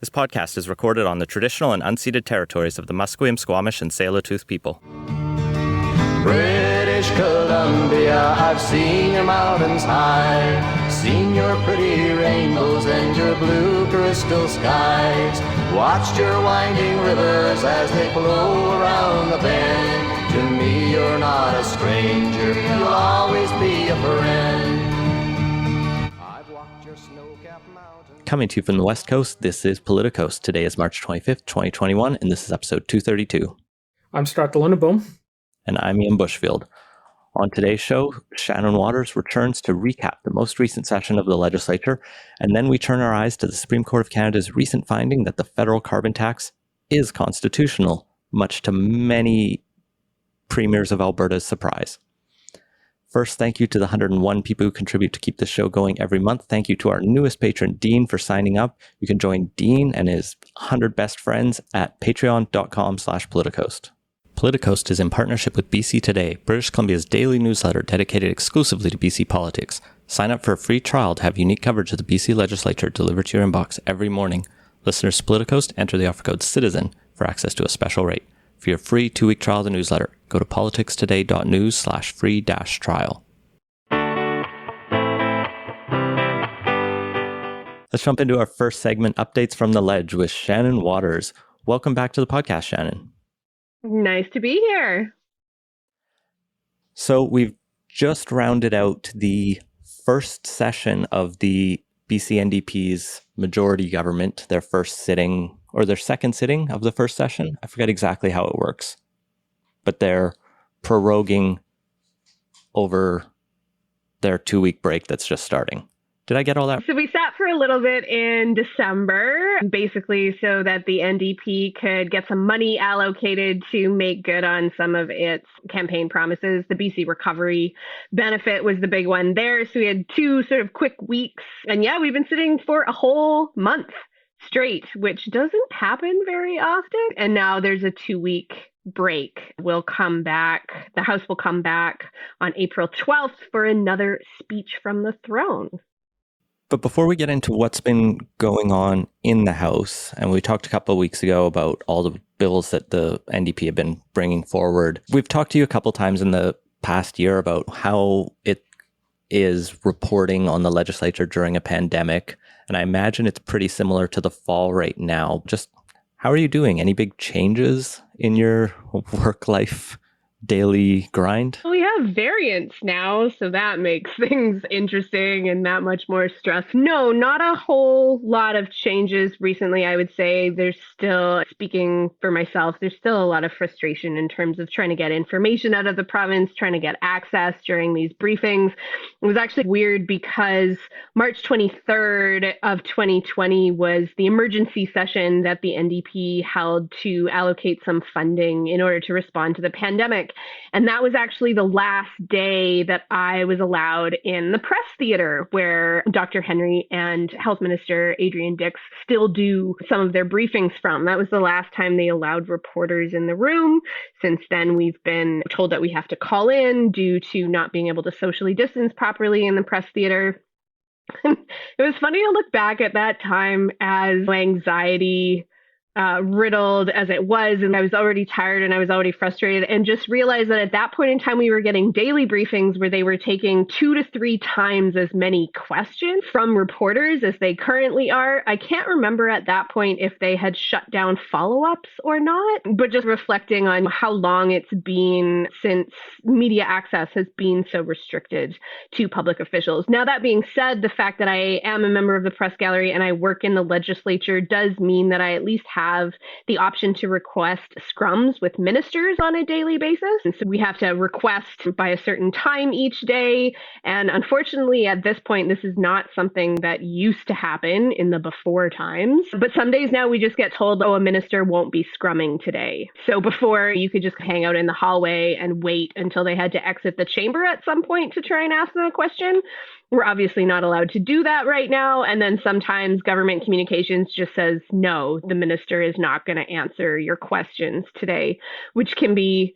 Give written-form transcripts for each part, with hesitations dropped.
This podcast is recorded on the traditional and unceded territories of the Musqueam, Squamish, and Tsleil-Waututh people. British Columbia, I've seen your mountains high, seen your pretty rainbows and your blue crystal skies, watched your winding rivers as they flow around the bend. To me, you're not a stranger, you'll always be a friend. I've walked your snow-capped mountains. Coming to you from the West Coast, this is Politicos. Today is March 25th, 2021, and this is episode 232. I'm Stuart Luneboom. And I'm Ian Bushfield. On today's show, Shannon Waters returns to recap the most recent session of the legislature, and then we turn our eyes to the Supreme Court of Canada's recent finding that the federal carbon tax is constitutional, much to many premiers of Alberta's surprise. First, thank you to the 101 people who contribute to keep the show going every month. Thank you to our newest patron, Dean, for signing up. You can join Dean and his 100 best friends at patreon.com/politicos. Politicos is in partnership with BC Today, British Columbia's daily newsletter dedicated exclusively to BC politics. Sign up for a free trial to have unique coverage of the BC legislature delivered to your inbox every morning. Listeners to Politicos enter the offer code CITIZEN for access to a special rate. For your free 2-week trial of the newsletter, go to politicstoday.news/free-trial. Let's jump into our first segment, Updates from the Ledge, with Shannon Waters. Welcome back to the podcast, Shannon. Nice to be here. So we've just rounded out the first session of the BC NDP's majority government, their first sitting, or their second sitting of the first session. I forget exactly how it works, but they're proroguing over their 2-week break that's just starting. Did I get all that? So we sat for a little bit in December, basically so that the NDP could get some money allocated to make good on some of its campaign promises. The BC Recovery Benefit was the big one there. So we had 2 sort of quick weeks. And yeah, we've been sitting for a whole month straight, which doesn't happen very often. And now there's a 2-week break. We'll come back. The House will come back on April 12th for another speech from the throne. But before we get into what's been going on in the House, and we talked a couple of weeks ago about all the bills that the NDP have been bringing forward, we've talked to you a couple of times in the past year about how it is reporting on the legislature during a pandemic. And I imagine it's pretty similar to the fall right now. Just how are you doing? Any big changes in your work life daily grind? We have variants now, so that makes things interesting and that much more stress. No, not a whole lot of changes recently. I would say there's still, speaking for myself, there's still a lot of frustration in terms of trying to get information out of the province, trying to get access during these briefings. It was actually weird because March 23rd of 2020 was the emergency session that the NDP held to allocate some funding in order to respond to the pandemic. And that was actually the last day that I was allowed in the press theater where Dr. Henry and Health Minister Adrian Dix still do some of their briefings from. That was the last time they allowed reporters in the room. Since then, we've been told that we have to call in due to not being able to socially distance properly in the press theater. It was funny to look back at that time as anxiety riddled as it was, and I was already tired and I was already frustrated, and just realized that at that point in time we were getting daily briefings where they were taking 2 to 3 times as many questions from reporters as they currently are. I can't remember at that point if they had shut down follow-ups or not, but just reflecting on how long it's been since media access has been so restricted to public officials. Now, that being said, the fact that I am a member of the press gallery and I work in the legislature does mean that I at least have the option to request scrums with ministers on a daily basis. And so we have to request by a certain time each day. And unfortunately, at this point, this is not something that used to happen in the before times. But some days now we just get told, oh, a minister won't be scrumming today. So before, you could just hang out in the hallway and wait until they had to exit the chamber at some point to try and ask them a question. We're obviously not allowed to do that right now. And then sometimes government communications just says, no, the minister is not going to answer your questions today, which can be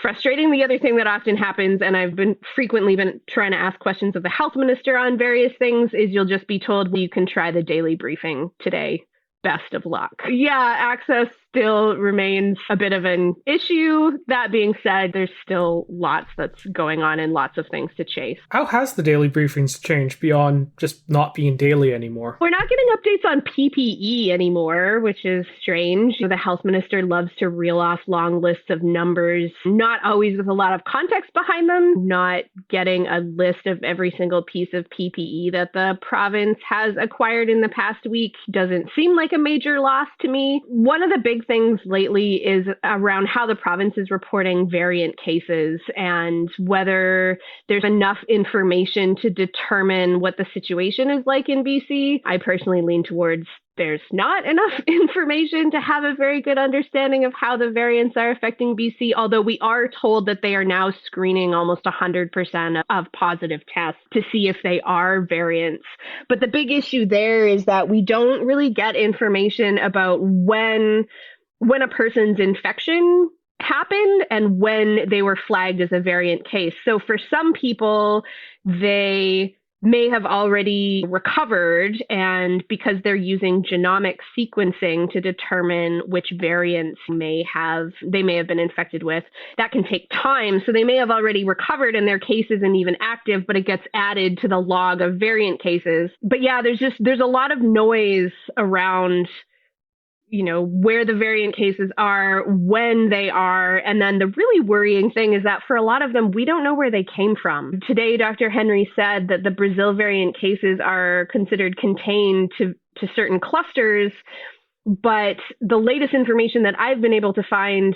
frustrating. The other thing that often happens, and I've frequently been trying to ask questions of the health minister on various things, is you'll just be told, well, you can try the daily briefing today best of luck. Yeah, access still remains a bit of an issue. That being said, there's still lots that's going on and lots of things to chase. How has the daily briefings changed beyond just not being daily anymore? We're not getting updates on PPE anymore, which is strange. The health minister loves to reel off long lists of numbers, not always with a lot of context behind them, not getting a list of every single piece of PPE that the province has acquired in the past week. Doesn't seem like a major loss to me. One of the big things lately is around how the province is reporting variant cases and whether there's enough information to determine what the situation is like in BC. I personally lean towards there's not enough information to have a very good understanding of how the variants are affecting BC, although we are told that they are now screening almost 100% of positive tests to see if they are variants. But the big issue there is that we don't really get information about when a person's infection happened and when they were flagged as a variant case. So for some people, they may have already recovered, and because they're using genomic sequencing to determine which variants they may have been infected with, that can take time. So they may have already recovered and their case isn't even active, but it gets added to the log of variant cases. But yeah, there's a lot of noise around where the variant cases are, when they are. And then the really worrying thing is that for a lot of them, we don't know where they came from. Today, Dr. Henry said that the Brazil variant cases are considered contained to certain clusters. But the latest information that I've been able to find,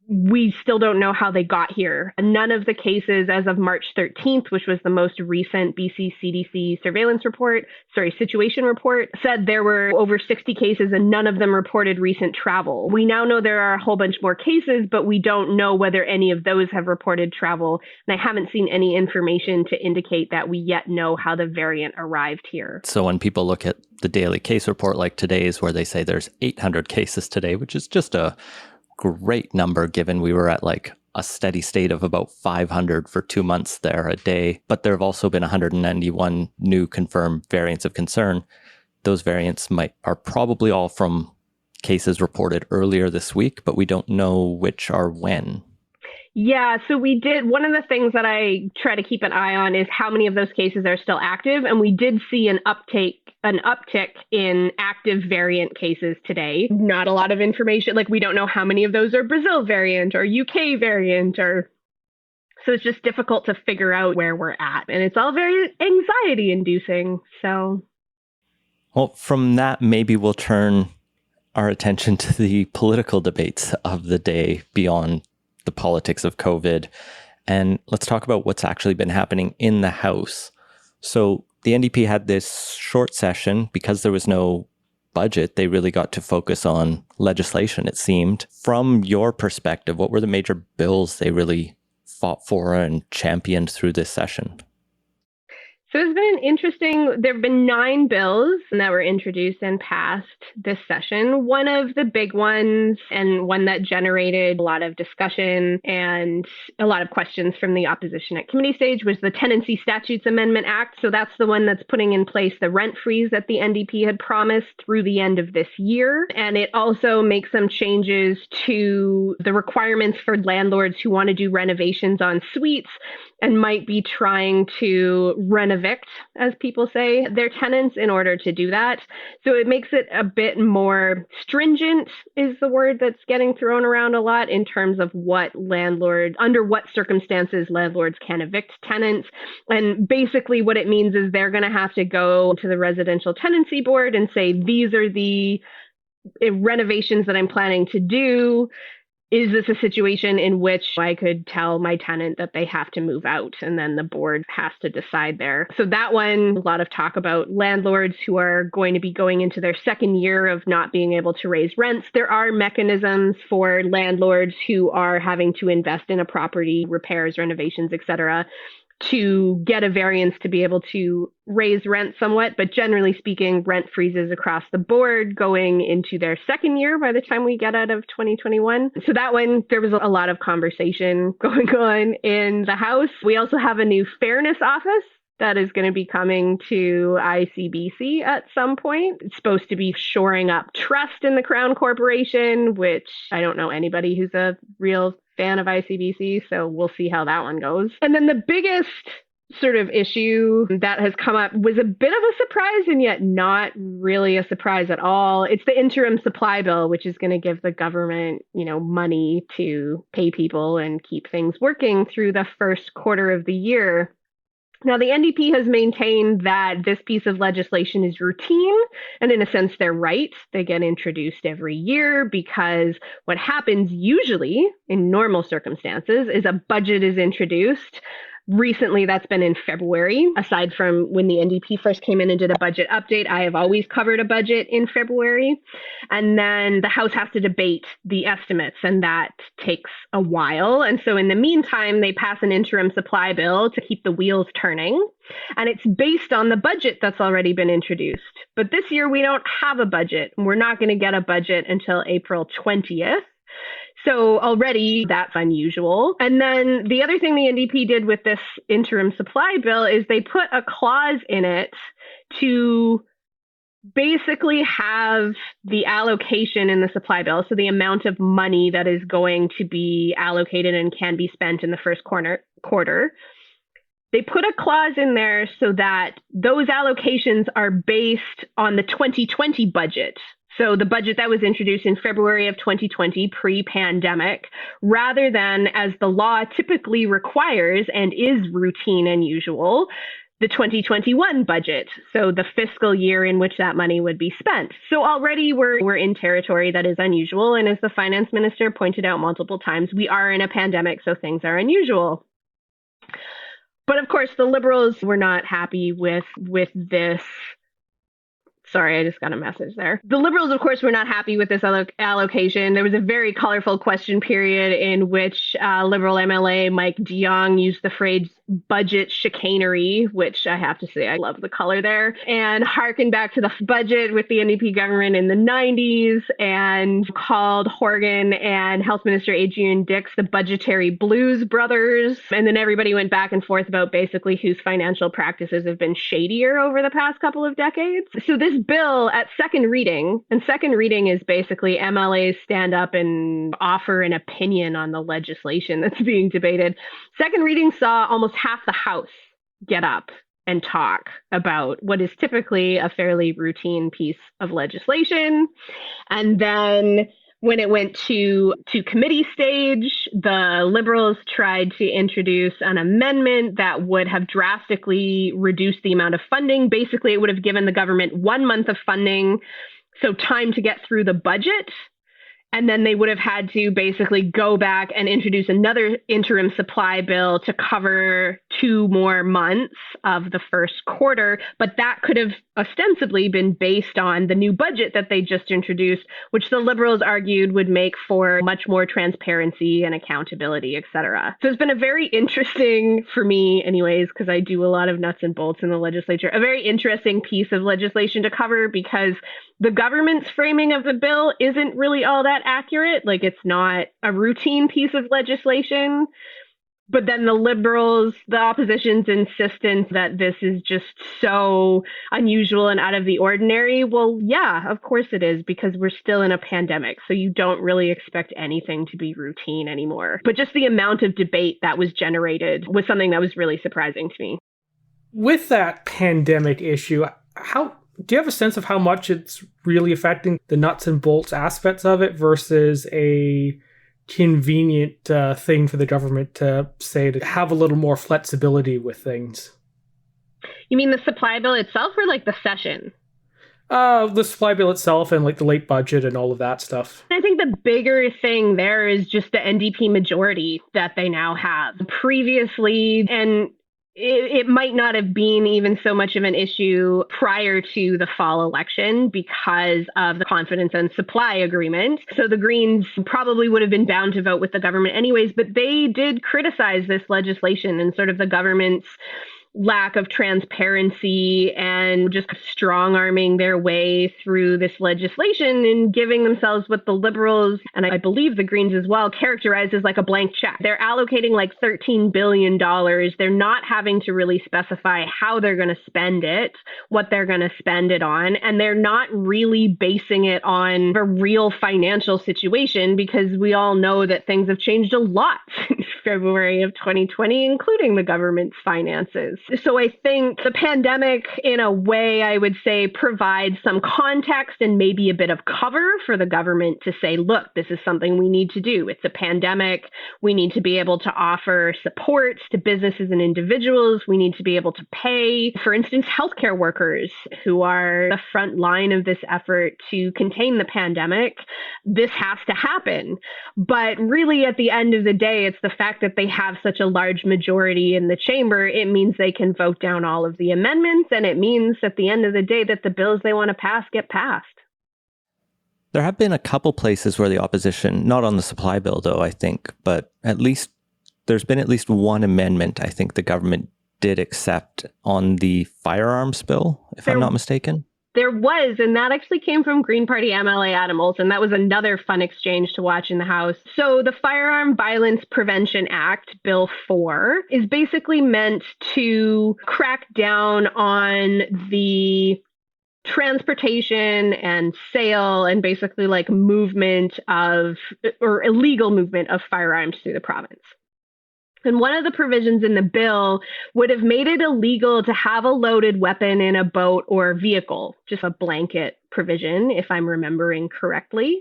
we still don't know how they got here. None of the cases as of March 13th, which was the most recent BC CDC situation report, said there were over 60 cases and none of them reported recent travel. We now know there are a whole bunch more cases, but we don't know whether any of those have reported travel. And I haven't seen any information to indicate that we yet know how the variant arrived here. So when people look at the daily case report like today's, where they say there's 800 cases today, which is just a great number given we were at like a steady state of about 500 for 2 months there a day. But there have also been 191 new confirmed variants of concern. Those variants are probably all from cases reported earlier this week, but we don't know which are when. Yeah, so we did. One of the things that I try to keep an eye on is how many of those cases are still active. And we did see an uptick in active variant cases today. Not a lot of information. Like, we don't know how many of those are Brazil variant or UK variant so it's just difficult to figure out where we're at. And it's all very anxiety inducing. So. Well, from that, maybe we'll turn our attention to the political debates of the day beyond the politics of COVID. And let's talk about what's actually been happening in the House. So the NDP had this short session because there was no budget. They really got to focus on legislation, it seemed. From your perspective, what were the major bills they really fought for and championed through this session? So it's been there have been 9 bills that were introduced and passed this session. One of the big ones, and one that generated a lot of discussion and a lot of questions from the opposition at committee stage, was the Tenancy Statutes Amendment Act. So that's the one that's putting in place the rent freeze that the NDP had promised through the end of this year. And it also makes some changes to the requirements for landlords who want to do renovations on suites and might be trying to renovict, as people say, their tenants in order to do that. So it makes it a bit more stringent, is the word that's getting thrown around a lot, in terms of under what circumstances landlords can evict tenants. And basically what it means is they're going to have to go to the Residential Tenancy Board and say, these are the renovations that I'm planning to do. Is this a situation in which I could tell my tenant that they have to move out, and then the board has to decide there? So that one, a lot of talk about landlords who are going to be going into their second year of not being able to raise rents. There are mechanisms for landlords who are having to invest in a property, repairs, renovations, etc., to get a variance to be able to raise rent somewhat. But generally speaking, rent freezes across the board going into their second year by the time we get out of 2021. So that one, there was a lot of conversation going on in the House. We also have a new fairness office that is going to be coming to ICBC at some point. It's supposed to be shoring up trust in the Crown Corporation, which I don't know anybody who's a real fan of ICBC, so we'll see how that one goes. And then the biggest sort of issue that has come up was a bit of a surprise and yet not really a surprise at all. It's the interim supply bill, which is going to give the government, money to pay people and keep things working through the first quarter of the year. Now, the NDP has maintained that this piece of legislation is routine, and in a sense, they're right. They get introduced every year because what happens usually in normal circumstances is a budget is introduced. Recently, that's been in February. Aside from when the NDP first came in and did a budget update, I have always covered a budget in February. And then the House has to debate the estimates, and that takes a while. And so in the meantime, they pass an interim supply bill to keep the wheels turning. And it's based on the budget that's already been introduced. But this year, we don't have a budget. We're not going to get a budget until April 20th. So already that's unusual. And then the other thing the NDP did with this interim supply bill is they put a clause in it to basically have the allocation in the supply bill, so the amount of money that is going to be allocated and can be spent in the first quarter. They put a clause in there so that those allocations are based on the 2020 budget. So the budget that was introduced in February of 2020, pre-pandemic, rather than, as the law typically requires and is routine and usual, the 2021 budget. So the fiscal year in which that money would be spent. So already we're in territory that is unusual. And as the finance minister pointed out multiple times, we are in a pandemic, so things are unusual. But of course, the Liberals were not happy with this. Sorry, I just got a message there. The Liberals, of course, were not happy with this allocation. There was a very colorful question period in which Liberal MLA Mike de Jong used the phrase budget chicanery, which I have to say, I love the color there, and harkened back to the budget with the NDP government in the 90s and called Horgan and Health Minister Adrian Dix the budgetary blues brothers. And then everybody went back and forth about basically whose financial practices have been shadier over the past couple of decades. So this bill at second reading, and second reading is basically MLAs stand up and offer an opinion on the legislation that's being debated. Second reading saw almost half the House get up and talk about what is typically a fairly routine piece of legislation. And then when it went to committee stage, the Liberals tried to introduce an amendment that would have drastically reduced the amount of funding. Basically, it would have given the government 1 month of funding, so time to get through the budget. And then they would have had to basically go back and introduce another interim supply bill to cover 2 more months of the first quarter. But that could have ostensibly been based on the new budget that they just introduced, which the Liberals argued would make for much more transparency and accountability, et cetera. So it's been a very interesting, for me anyways, because I do a lot of nuts and bolts in the legislature, a very interesting piece of legislation to cover because the government's framing of the bill isn't really all that accurate. Like, it's not a routine piece of legislation. But then the Liberals, the opposition's insistence that this is just so unusual and out of the ordinary. Well, yeah, of course it is, because we're still in a pandemic. So you don't really expect anything to be routine anymore. But just the amount of debate that was generated was something that was really surprising to me. With that pandemic issue, do you have a sense of how much it's really affecting the nuts and bolts aspects of it versus a convenient thing for the government to say to have a little more flexibility with things? You mean the supply bill itself or like the session? The supply bill itself and like the late budget and all of that stuff. I think the bigger thing there is just the NDP majority that they now have. Previously, and it might not have been even so much of an issue prior to the fall election because of the confidence and supply agreement. So the Greens probably would have been bound to vote with the government anyways, but they did criticize this legislation and sort of the government's lack of transparency and just strong-arming their way through this legislation and giving themselves what the Liberals, and I believe the Greens as well, characterize as like a blank check. They're allocating like $13 billion. They're not having to really specify how they're going to spend it, what they're going to spend it on, and they're not really basing it on a real financial situation, because we all know that things have changed a lot since February of 2020, including the government's finances. So I think the pandemic, in a way, I would say, provides some context and maybe a bit of cover for the government to say, look, this is something we need to do. It's a pandemic. We need to be able to offer support to businesses and individuals. We need to be able to pay, for instance, healthcare workers who are the front line of this effort to contain the pandemic. This has to happen. But really, at the end of the day, it's the fact that they have such a large majority in the chamber. It means they can vote down all of the amendments, and it means at the end of the day that the bills they want to pass get passed. There have been a couple places where the opposition, not on the supply bill though, I think, but at least there's been at least one amendment I think the government did accept on the firearms bill, if I'm not mistaken. There was, and that actually came from Green Party MLA Adam Olsen. That was another fun exchange to watch in the House. So the Firearm Violence Prevention Act, Bill 4, is basically meant to crack down on the transportation and sale and basically like movement of, or illegal movement of firearms through the province. And one of the provisions in the bill would have made it illegal to have a loaded weapon in a boat or vehicle, just a blanket provision, if I'm remembering correctly.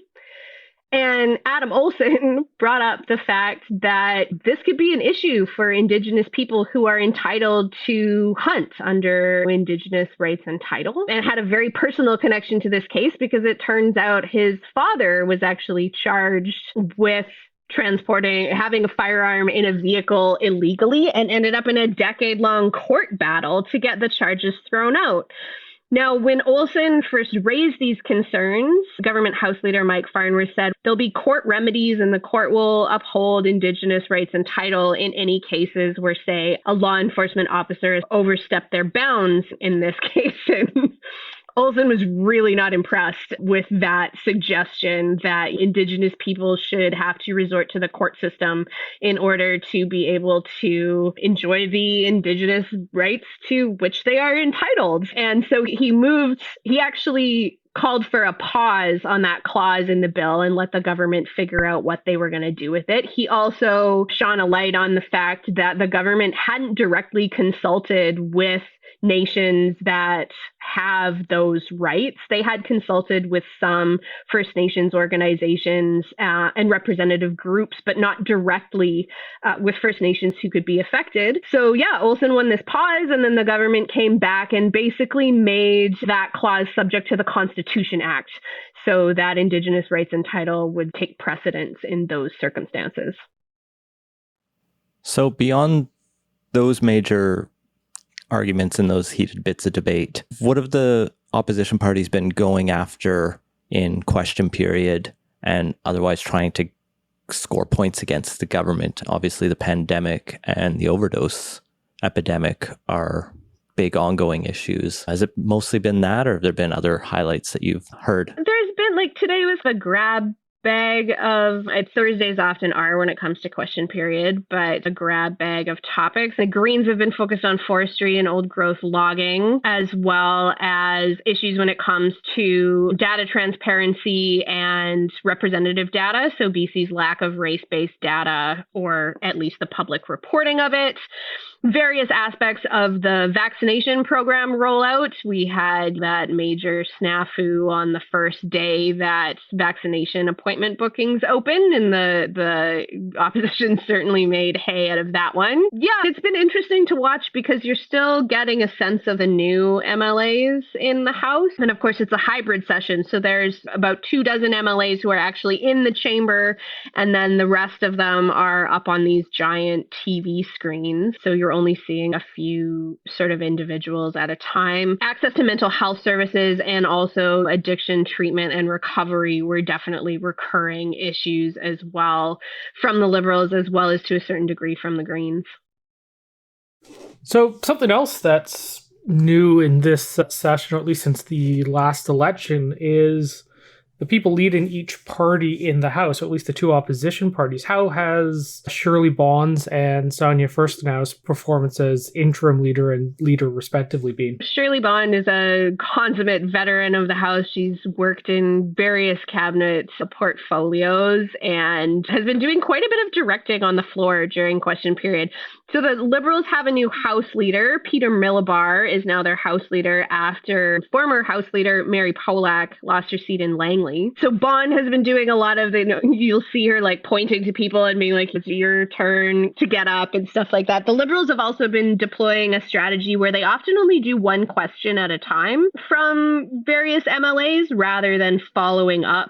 And Adam Olsen brought up the fact that this could be an issue for Indigenous people who are entitled to hunt under Indigenous rights and title, and had a very personal connection to this case because it turns out his father was actually charged with having a firearm in a vehicle illegally and ended up in a decade-long court battle to get the charges thrown out. Now, when Olsen first raised these concerns, Government House Leader Mike Farnworth said there'll be court remedies and the court will uphold Indigenous rights and title in any cases where, say, a law enforcement officer has overstepped their bounds in this case. And Olsen was really not impressed with that suggestion that Indigenous people should have to resort to the court system in order to be able to enjoy the Indigenous rights to which they are entitled. And so he actually called for a pause on that clause in the bill and let the government figure out what they were going to do with it. He also shone a light on the fact that the government hadn't directly consulted with nations that have those rights. They had consulted with some First Nations organizations and representative groups, but not directly with First Nations who could be affected. So yeah, Olsen won this pause, and then the government came back and basically made that clause subject to the Constitution Act, so that Indigenous rights and title would take precedence in those circumstances. So beyond those major arguments and those heated bits of debate, what have the opposition parties been going after in question period and otherwise trying to score points against the government? Obviously, the pandemic and the overdose epidemic are big ongoing issues. Has it mostly been that, or have there been other highlights that you've heard? There's been, like, today was a grab bag of, Thursdays often are when it comes to question period, but a grab bag of topics. The Greens have been focused on forestry and old growth logging, as well as issues when it comes to data transparency and representative data. So BC's lack of race-based data, or at least the public reporting of it. Various aspects of the vaccination program rollout. We had that major snafu on the first day that vaccination appointment bookings opened, and the opposition certainly made hay out of that one. Yeah, it's been interesting to watch because you're still getting a sense of the new MLAs in the House. And of course, it's a hybrid session. So there's about 24 MLAs who are actually in the chamber, and then the rest of them are up on these giant TV screens. So you're only seeing a few sort of individuals at a time. Access to mental health services and also addiction treatment and recovery were definitely recurring issues as well from the Liberals, as well as to a certain degree from the Greens. So something else that's new in this session, or at least since the last election, is the people leading each party in the House, or at least the two opposition parties. How has Shirley Bond's and Sonia Furstenau's performance as interim leader and leader respectively been? Shirley Bond is a consummate veteran of the House. She's worked in various cabinet portfolios and has been doing quite a bit of directing on the floor during question period. So the Liberals have a new House leader. Peter Millibar is now their House leader after former House leader Mary Polak lost her seat in Langley. So Bond has been doing a lot of you'll see her like pointing to people and being like, it's your turn to get up and stuff like that. The Liberals have also been deploying a strategy where they often only do one question at a time from various MLAs rather than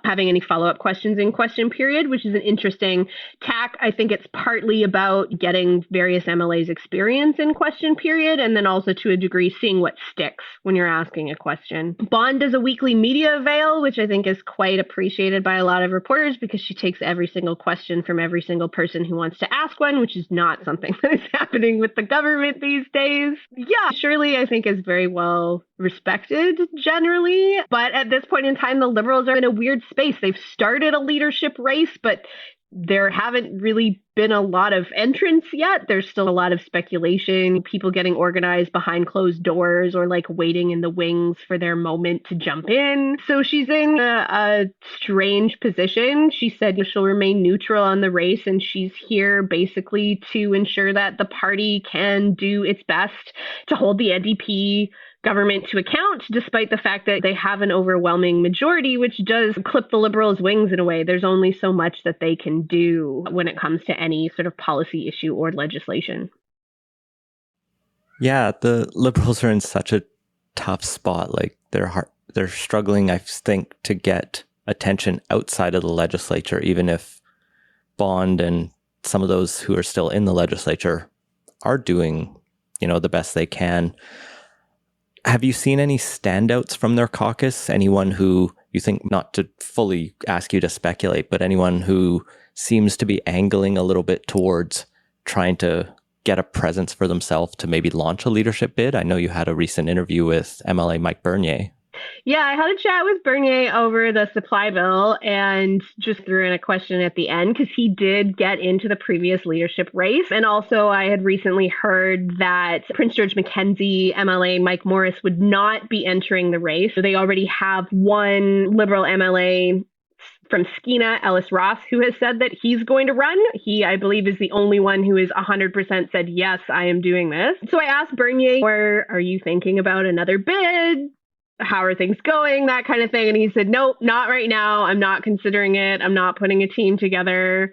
having any follow-up questions in question period, which is an interesting tack. I think it's partly about getting various MLA's experience in question period, and then also to a degree seeing what sticks when you're asking a question. Bond does a weekly media avail, which I think is quite appreciated by a lot of reporters because she takes every single question from every single person who wants to ask one, which is not something that is happening with the government these days. Yeah, Shirley, I think, is very well respected generally, but at this point in time, the Liberals are in a weird space. They've started a leadership race, but there haven't really been a lot of entrants yet. There's still a lot of speculation, people getting organized behind closed doors or like waiting in the wings for their moment to jump in. So she's in a strange position. She said she'll remain neutral on the race, and she's here basically to ensure that the party can do its best to hold the NDP government to account, despite the fact that they have an overwhelming majority, which does clip the Liberals' wings in a way. There's only so much that they can do when it comes to any sort of policy issue or legislation. Yeah, the Liberals are in such a tough spot. Like they're struggling, I think, to get attention outside of the legislature, even if Bond and some of those who are still in the legislature are doing, the best they can. Have you seen any standouts from their caucus? Anyone who you think, not to fully ask you to speculate, but anyone who seems to be angling a little bit towards trying to get a presence for themselves to maybe launch a leadership bid? I know you had a recent interview with MLA Mike Bernier. Yeah, I had a chat with Bernier over the supply bill and just threw in a question at the end because he did get into the previous leadership race. And also I had recently heard that Prince George Mackenzie MLA Mike Morris would not be entering the race. So they already have one Liberal MLA from Skeena, Ellis Ross, who has said that he's going to run. He, I believe, is the only one who is 100% said, yes, I am doing this. So I asked Bernier, or are you thinking about another bid? How are things going? That kind of thing. And he said, nope, not right now. I'm not considering it. I'm not putting a team together.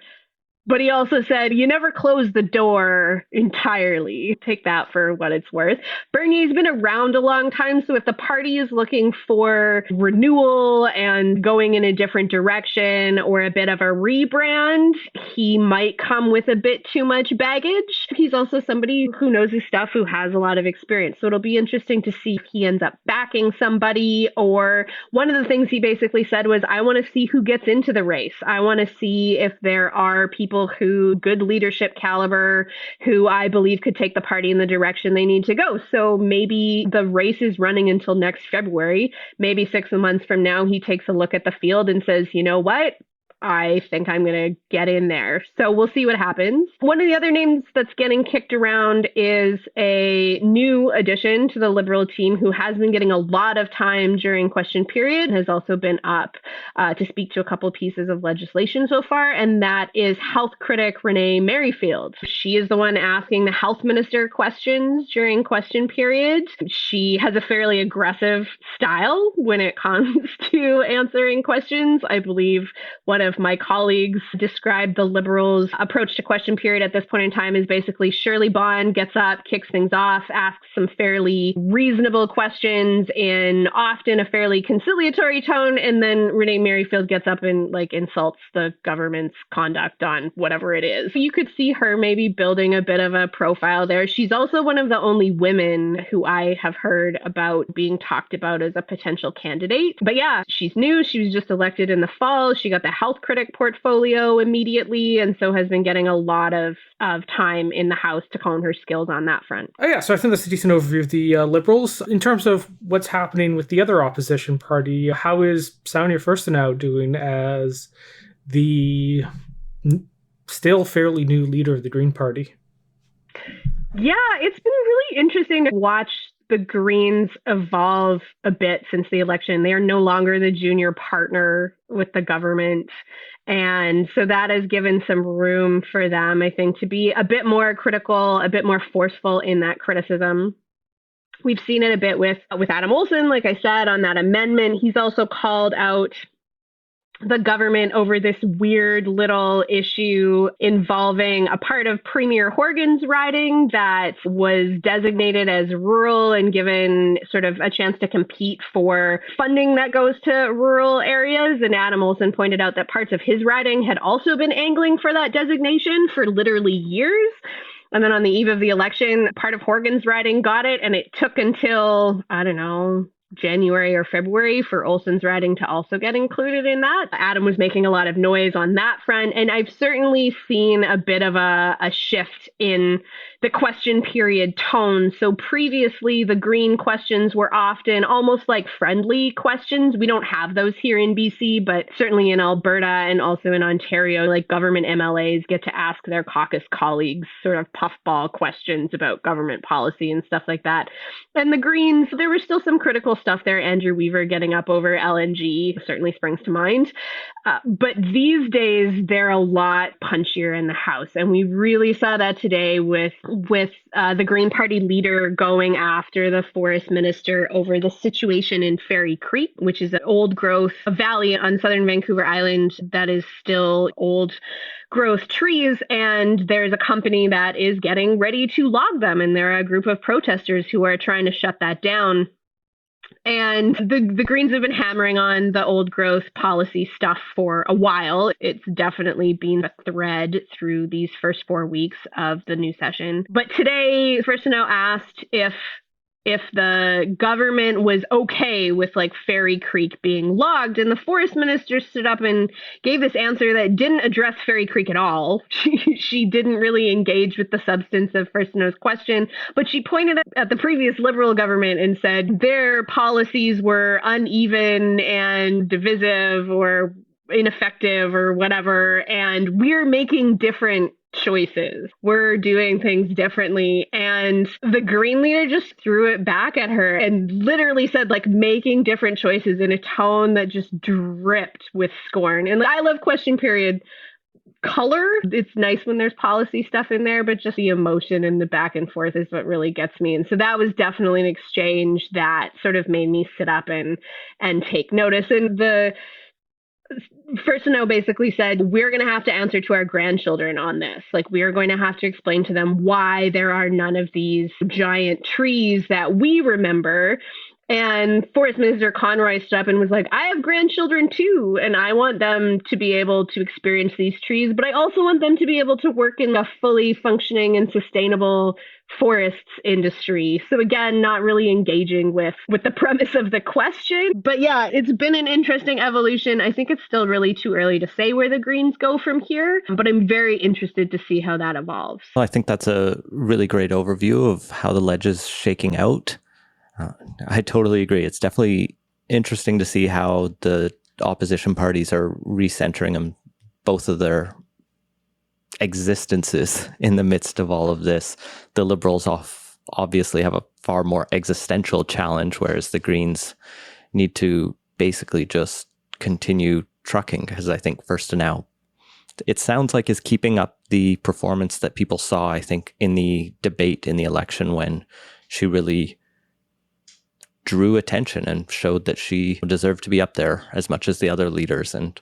But he also said, you never close the door entirely. Take that for what it's worth. Bernier's been around a long time. So if the party is looking for renewal and going in a different direction or a bit of a rebrand, he might come with a bit too much baggage. He's also somebody who knows his stuff, who has a lot of experience. So it'll be interesting to see if he ends up backing somebody, or one of the things he basically said was, I want to see who gets into the race. I want to see if there are people who good leadership caliber, who I believe could take the party in the direction they need to go. So maybe the race is running until next February. Maybe 6 months from now, he takes a look at the field and says, you know what? I think I'm going to get in there. So we'll see what happens. One of the other names that's getting kicked around is a new addition to the Liberal team who has been getting a lot of time during question period, has also been up to speak to a couple pieces of legislation so far, and that is health critic Renee Merrifield. She is the one asking the health minister questions during question period. She has a fairly aggressive style when it comes to answering questions. I believe one of my colleagues described the Liberals' approach to question period at this point in time as basically Shirley Bond gets up, kicks things off, asks some fairly reasonable questions in often a fairly conciliatory tone, and then Renee Merrifield gets up and insults the government's conduct on whatever it is. So you could see her maybe building a bit of a profile there. She's also one of the only women who I have heard about being talked about as a potential candidate. But yeah, she's new. She was just elected in the fall. She got the health health critic portfolio immediately, and so has been getting a lot of time in the House to hone her skills on that front. Oh, yeah, so I think that's a decent overview of the Liberals. In terms of what's happening with the other opposition party, how is Sonia Furstenau doing as the still fairly new leader of the Green Party? Yeah, it's been really interesting to watch the Greens evolve a bit since the election. They are no longer the junior partner with the government. And so that has given some room for them, I think, to be a bit more critical, a bit more forceful in that criticism. We've seen it a bit with Adam Olsen, like I said, on that amendment. He's also called out the government over this weird little issue involving a part of Premier Horgan's riding that was designated as rural and given sort of a chance to compete for funding that goes to rural areas. And Adam Olsen pointed out that parts of his riding had also been angling for that designation for literally years. And then on the eve of the election, part of Horgan's riding got it, and it took until, I don't know, January or February for Olsen's riding to also get included in that. Adam was making a lot of noise on that front, and I've certainly seen a bit of a shift in the question period tone. So previously, the Green questions were often almost like friendly questions. We don't have those here in BC, but certainly in Alberta and also in Ontario, like government MLAs get to ask their caucus colleagues sort of puffball questions about government policy and stuff like that. And the Greens, there was still some critical stuff there. Andrew Weaver getting up over LNG certainly springs to mind. But these days, they're a lot punchier in the House. And we really saw that today with the Green Party leader going after the forest minister over the situation in Fairy Creek, which is an old growth valley on southern Vancouver Island that is still old growth trees, and there's a company that is getting ready to log them, and there are a group of protesters who are trying to shut that down. And the Greens have been hammering on the old growth policy stuff for a while. It's definitely been a thread through these first 4 weeks of the new session. But today, Furstenau asked if the government was okay with like Fairy Creek being logged, and the forest minister stood up and gave this answer that didn't address Fairy Creek at all. She didn't really engage with the substance of Furstenau's question, but she pointed at the previous Liberal government and said their policies were uneven and divisive or ineffective or whatever, and we're making different choices. We're doing things differently. And the Green leader just threw it back at her and literally said, like, making different choices in a tone that just dripped with scorn. And I love question period color. It's nice when there's policy stuff in there, but just the emotion and the back and forth is what really gets me. And so that was definitely an exchange that sort of made me sit up and take notice. And the Furstenau basically said, we're going to have to answer to our grandchildren on this. Like, we are going to have to explain to them why there are none of these giant trees that we remember. And Forest Minister Conroy stood up and was like, I have grandchildren too, and I want them to be able to experience these trees, but I also want them to be able to work in a fully functioning and sustainable forests industry. So again, not really engaging with the premise of the question. But yeah, it's been an interesting evolution. I think it's still really too early to say where the Greens go from here, but I'm very interested to see how that evolves. Well, I think that's a really great overview of how the ledge is shaking out. I totally agree. It's definitely interesting to see how the opposition parties are recentering them, both of their existences in the midst of all of this. The Liberals obviously have a far more existential challenge, whereas the Greens need to basically just continue trucking, because I think Furstenau, it sounds like, is keeping up the performance that people saw, I think, in the debate in the election, when she really drew attention and showed that she deserved to be up there as much as the other leaders. And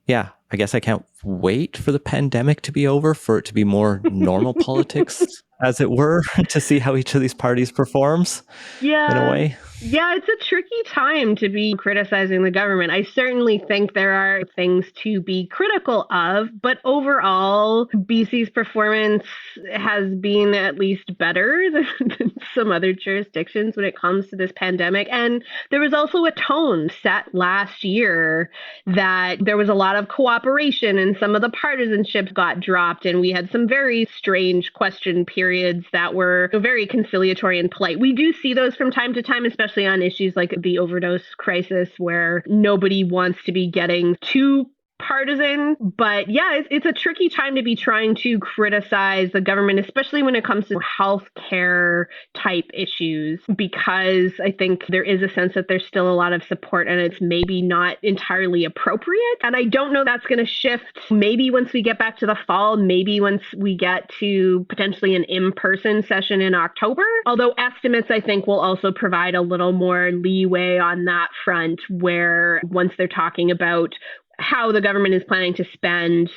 yeah, I guess I can't wait for the pandemic to be over, for it to be more normal politics, as it were, to see how each of these parties performs in a way. Yeah, it's a tricky time to be criticizing the government. I certainly think there are things to be critical of, but overall, BC's performance has been at least better than some other jurisdictions when it comes to this pandemic. And there was also a tone set last year that there was a lot of cooperation and some of the partisanship got dropped. And we had some very strange question periods that were very conciliatory and polite. We do see those from time to time, especially on issues like the overdose crisis, where nobody wants to be getting too partisan. But yeah, it's a tricky time to be trying to criticize the government, especially when it comes to healthcare type issues, because I think there is a sense that there's still a lot of support and it's maybe not entirely appropriate. And I don't know that's going to shift maybe once we get back to the fall, maybe once we get to potentially an in-person session in October. Although estimates, I think, will also provide a little more leeway on that front, where once they're talking about how the government is planning to spend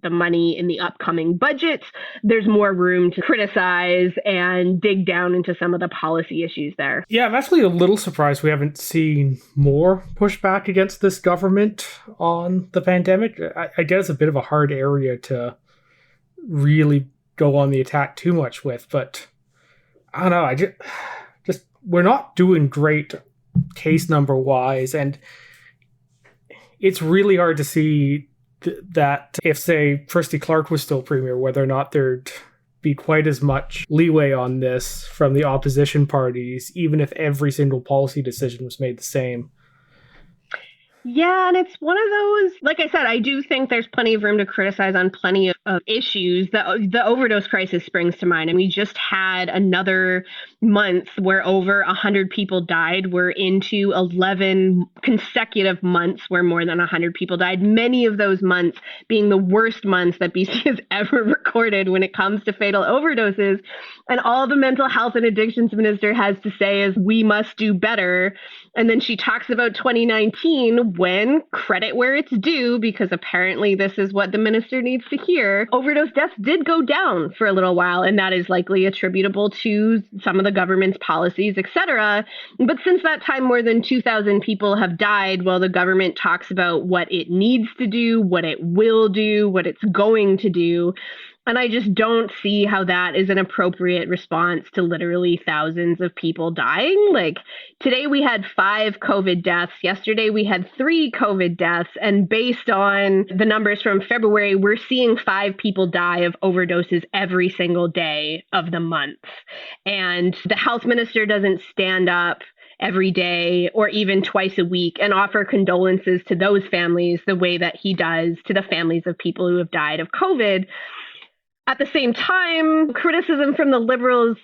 the money in the upcoming budget, there's more room to criticize and dig down into some of the policy issues there. Yeah, I'm actually a little surprised we haven't seen more pushback against this government on the pandemic. I guess it's a bit of a hard area to really go on the attack too much with, but I don't know. I just we're not doing great case number wise, and it's really hard to see that if, say, Christy Clark was still premier, whether or not there'd be quite as much leeway on this from the opposition parties, even if every single policy decision was made the same. Yeah, and it's one of those, like I said, I do think there's plenty of room to criticize on plenty of issues. The overdose crisis springs to mind. And we just had another month where over 100 people died. We're into 11 consecutive months where more than 100 people died. Many of those months being the worst months that BC has ever recorded when it comes to fatal overdoses. And all the mental health and addictions minister has to say is we must do better. And then she talks about 2019, when, credit where it's due, because apparently this is what the minister needs to hear, overdose deaths did go down for a little while, and that is likely attributable to some of the government's policies, etc. But since that time, more than 2,000 people have died while the government talks about what it needs to do, what it will do, what it's going to do. And I just don't see how that is an appropriate response to literally thousands of people dying. Like today we had 5 COVID deaths. Yesterday we had 3 COVID deaths. And based on the numbers from February, we're seeing 5 people die of overdoses every single day of the month. And the health minister doesn't stand up every day or even twice a week and offer condolences to those families the way that he does to the families of people who have died of COVID. At the same time, criticism from the Liberals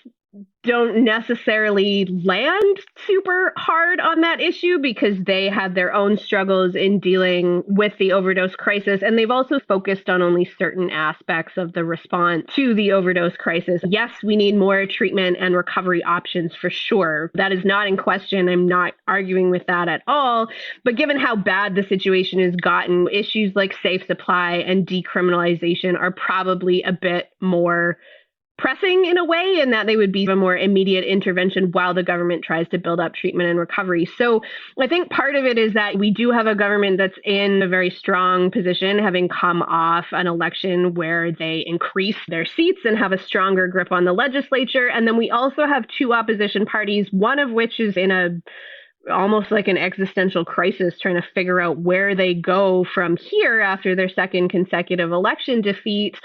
don't necessarily land super hard on that issue because they had their own struggles in dealing with the overdose crisis. And they've also focused on only certain aspects of the response to the overdose crisis. Yes, we need more treatment and recovery options for sure. That is not in question. I'm not arguing with that at all. But given how bad the situation has gotten, issues like safe supply and decriminalization are probably a bit more pressing in a way, and that they would be a more immediate intervention while the government tries to build up treatment and recovery. So I think part of it is that we do have a government that's in a very strong position, having come off an election where they increased their seats and have a stronger grip on the legislature. And then we also have 2 opposition parties, one of which is in a almost like an existential crisis, trying to figure out where they go from here after their second consecutive election defeat.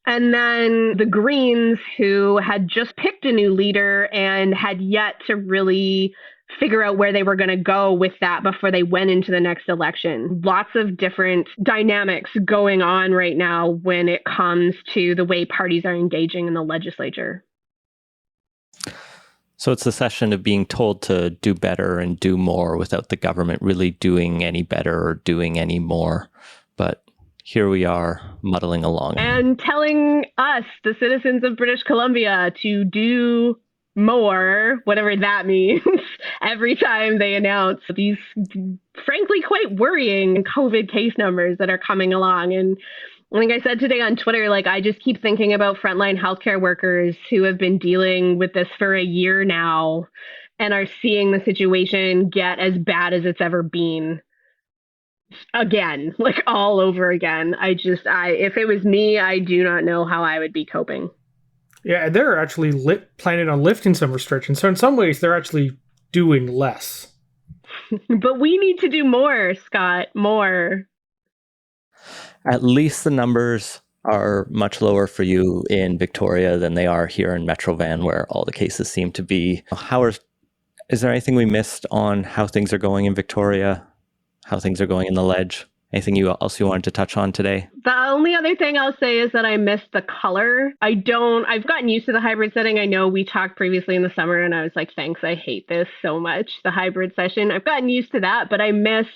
And then the Greens, who had just picked a new leader and had yet to really figure out where they were going to go with that before they went into the next election. Lots of different dynamics going on right now when it comes to the way parties are engaging in the legislature. So it's a session of being told to do better and do more without the government really doing any better or doing any more. But here we are muddling along. And telling us, the citizens of British Columbia, to do more, whatever that means, every time they announce these, frankly, quite worrying COVID case numbers that are coming along. And like I said today on Twitter, I just keep thinking about frontline healthcare workers who have been dealing with this for a year now. and are seeing the situation get as bad as it's ever been again, like all over again. If it was me, I do not know how I would be coping. Yeah, and they're actually planning on lifting some restrictions. So in some ways, they're actually doing less. But we need to do more, Scott, more. At least the numbers are much lower for you in Victoria than they are here in Metro Van, where all the cases seem to be. Is there anything we missed on how things are going in Victoria, how things are going in the Ledge? Anything else you wanted to touch on today? The only other thing I'll say is that I miss the color. I've gotten used to the hybrid setting. I know we talked previously in the summer and I was like, thanks, I hate this so much, the hybrid session. I've gotten used to that, but I miss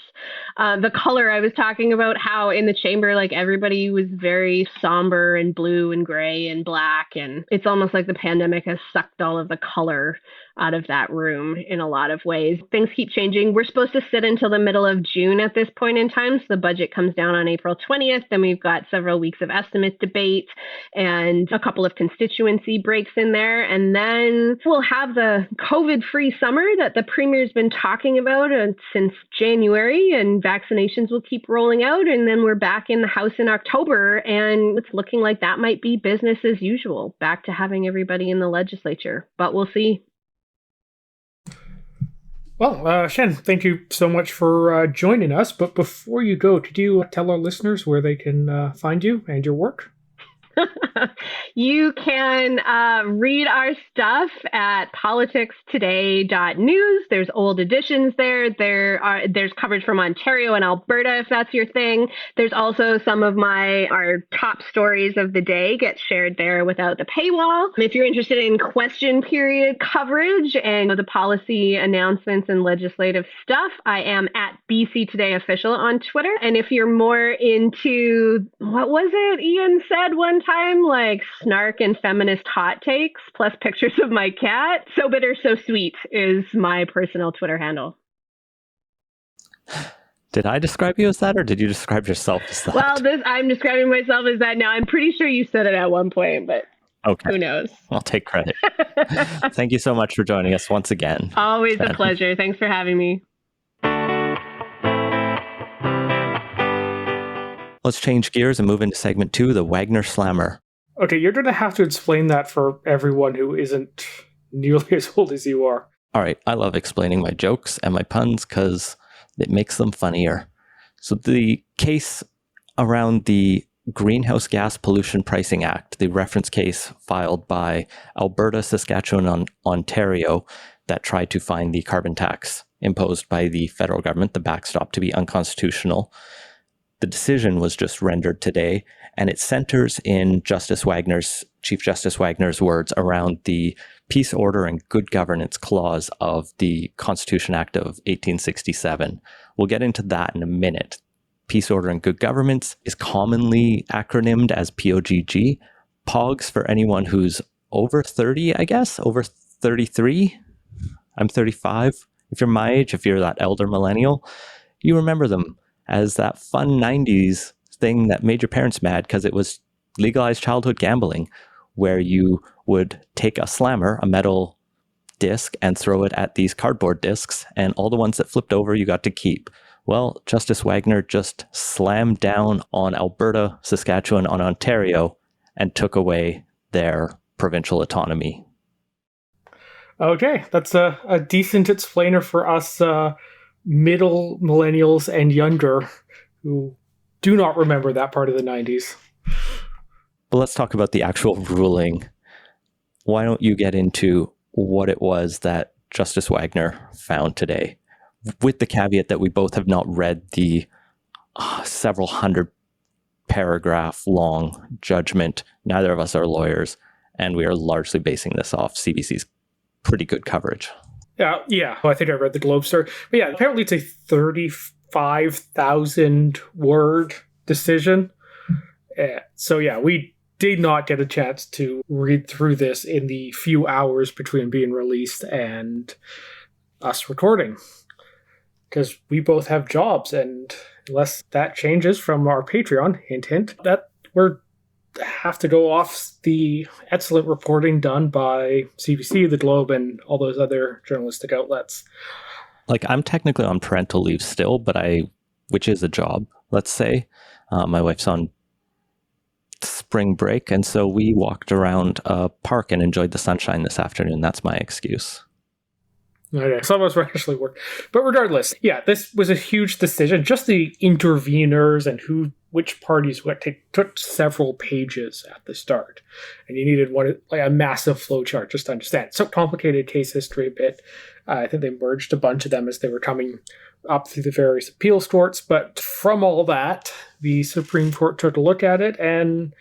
the color. I was talking about how in the chamber, like everybody was very somber and blue and gray and black. And it's almost like the pandemic has sucked all of the color out of that room in a lot of ways. Things keep changing. We're supposed to sit until the middle of June at this point in time. So the budget comes down on April 20th. Then we've got several weeks of estimate debate and a couple of constituency breaks in there. And then we'll have the COVID-free summer that the Premier's been talking about since January, and vaccinations will keep rolling out. And then we're back in the House in October, and it's looking like that might be business as usual, back to having everybody in the legislature. But we'll see. Well, Shen, thank you so much for joining us. But before you go, could you tell our listeners where they can find you and your work? You can read our stuff at politicstoday.news. There's old editions there. There's coverage from Ontario and Alberta, if that's your thing. There's also some of our top stories of the day get shared there without the paywall. If you're interested in question period coverage and the policy announcements and legislative stuff, I am at BC Today Official on Twitter. And if you're more into, what was it Ian said one time, like snark and feminist hot takes plus pictures of my cat, So Bitter So Sweet is my personal Twitter handle. Did I describe you as that, or did you describe yourself as that? Well, I'm describing myself as that now. I'm pretty sure you said it at one point, but okay. Who knows? I'll take credit. Thank you so much for joining us once again. Always Shannon. A pleasure. Thanks for having me. Let's change gears and move into segment 2, the Wagner Slammer. Okay, you're going to have to explain that for everyone who isn't nearly as old as you are. All right, I love explaining my jokes and my puns because it makes them funnier. So the case around the Greenhouse Gas Pollution Pricing Act, the reference case filed by Alberta, Saskatchewan, and Ontario that tried to find the carbon tax imposed by the federal government, the backstop, to be unconstitutional. The decision was just rendered today, and it centers in Chief Justice Wagner's words around the peace, order, and good governance clause of the Constitution Act of 1867. We'll get into that in a minute. Peace, order, and good governance is commonly acronymed as POGG. POGs for anyone who's over 30, I guess, over 33. I'm 35. If you're my age, if you're that elder millennial, you remember them as that fun 90s thing that made your parents mad because it was legalized childhood gambling, where you would take a slammer, a metal disc, and throw it at these cardboard discs, and all the ones that flipped over you got to keep. Well, Justice Wagner just slammed down on Alberta, Saskatchewan, on Ontario, and took away their provincial autonomy. Okay, that's a decent explainer for us middle millennials and younger who do not remember that part of the 90s. But let's talk about the actual ruling. Why don't you get into what it was that Justice Wagner found today, with the caveat that we both have not read the several hundred paragraph long judgment. Neither of us are lawyers, and we are largely basing this off CBC's pretty good coverage. Yeah. I think I read the Globe story. But yeah, apparently it's a 35,000 word decision. So yeah, we did not get a chance to read through this in the few hours between being released and us recording, because we both have jobs, and unless that changes from our Patreon, hint, that we're have to go off the excellent reporting done by CBC, The Globe, and all those other journalistic outlets. Like, I'm technically on parental leave still, which is a job, let's say. My wife's on spring break, and so we walked around a park and enjoyed the sunshine this afternoon. That's my excuse. Okay, some of us were actually work. But regardless, yeah, this was a huge decision. Just the interveners and which parties took several pages at the start. And you needed a massive flow chart just to understand. So complicated case history a bit. I think they merged a bunch of them as they were coming up through the various appeals courts. But from all that, the Supreme Court took a look at it and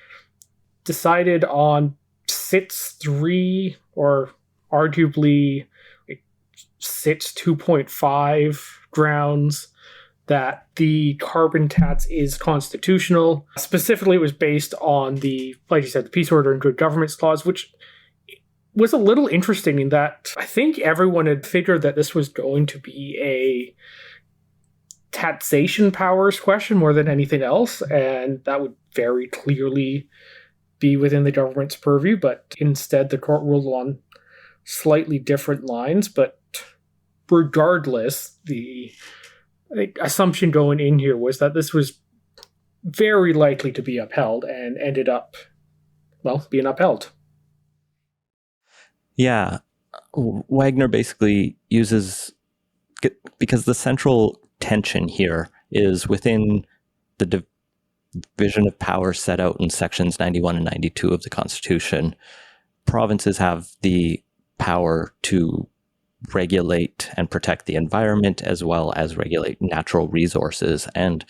decided on SITS 3, or arguably SITS 2.5 grounds, that the carbon tax is constitutional. Specifically, it was based on like you said, the Peace, Order, and Good Governance Clause, which was a little interesting in that I think everyone had figured that this was going to be a taxation powers question more than anything else, and that would very clearly be within the government's purview, but instead the court ruled on slightly different lines. But regardless, the assumption going in here was that this was very likely to be upheld, and ended up, being upheld. Yeah. Wagner basically because the central tension here is within the division of power set out in sections 91 and 92 of the Constitution. Provinces have the power to regulate and protect the environment, as well as regulate natural resources. And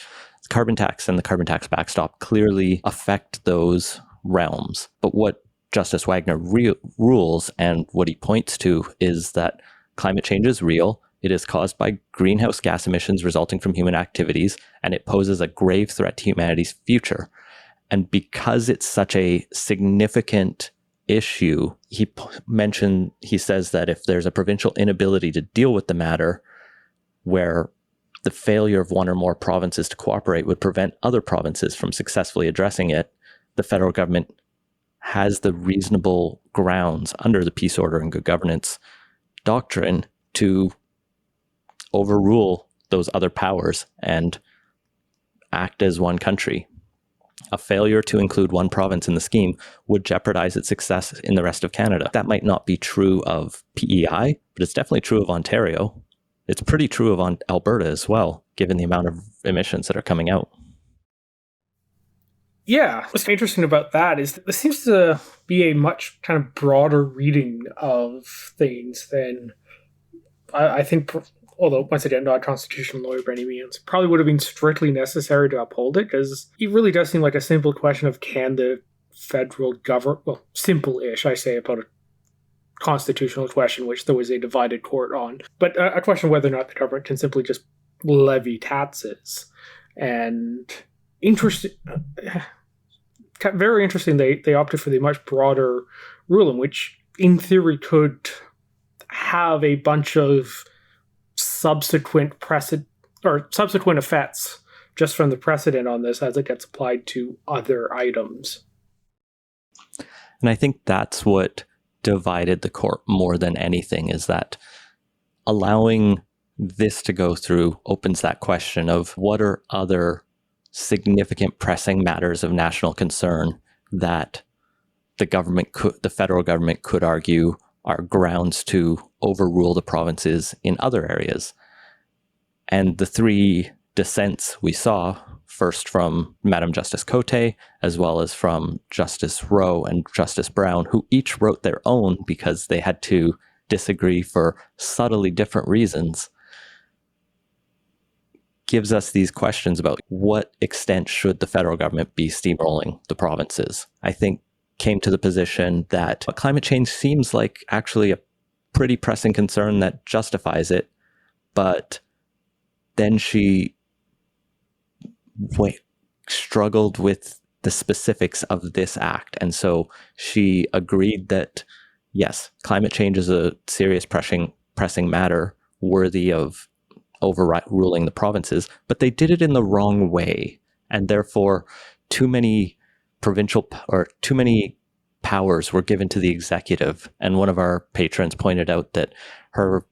the carbon tax and the carbon tax backstop clearly affect those realms. But what Justice Wagner rules, and what he points to, is that climate change is real. It is caused by greenhouse gas emissions resulting from human activities, and it poses a grave threat to humanity's future. And because it's such a significant issue, he says that if there's a provincial inability to deal with the matter, where the failure of one or more provinces to cooperate would prevent other provinces from successfully addressing it, the federal government has the reasonable grounds under the Peace, Order, and Good Governance doctrine to overrule those other powers and act as one country. A failure to include one province in the scheme would jeopardize its success in the rest of Canada. That might not be true of PEI, but it's definitely true of Ontario. It's pretty true of Alberta as well, given the amount of emissions that are coming out. Yeah, what's interesting about that is that this seems to be a much kind of broader reading of things than I think, although once again, not a constitutional lawyer by any means, probably would have been strictly necessary to uphold it, because it really does seem like a simple question of can the federal government, simple-ish, I say, about a constitutional question, which there was a divided court on, but a question whether or not the government can simply just levy taxes. And very interesting, they opted for the much broader ruling, which in theory could have a bunch of subsequent effects just from the precedent on this as it gets applied to other items. And I think that's what divided the court more than anything, is that allowing this to go through opens that question of what are other significant pressing matters of national concern that the federal government could argue are grounds to overrule the provinces in other areas. And the three dissents we saw, first from Madam Justice Cote, as well as from Justice Rowe and Justice Brown, who each wrote their own because they had to disagree for subtly different reasons, gives us these questions about what extent should the federal government be steamrolling the provinces. I think came to the position that climate change seems like actually a pretty pressing concern that justifies it, but then she struggled with the specifics of this act. And so she agreed that, yes, climate change is a serious pressing matter worthy of overruling the provinces, but they did it in the wrong way. And therefore, too many too many powers were given to the executive. And one of our patrons pointed out that her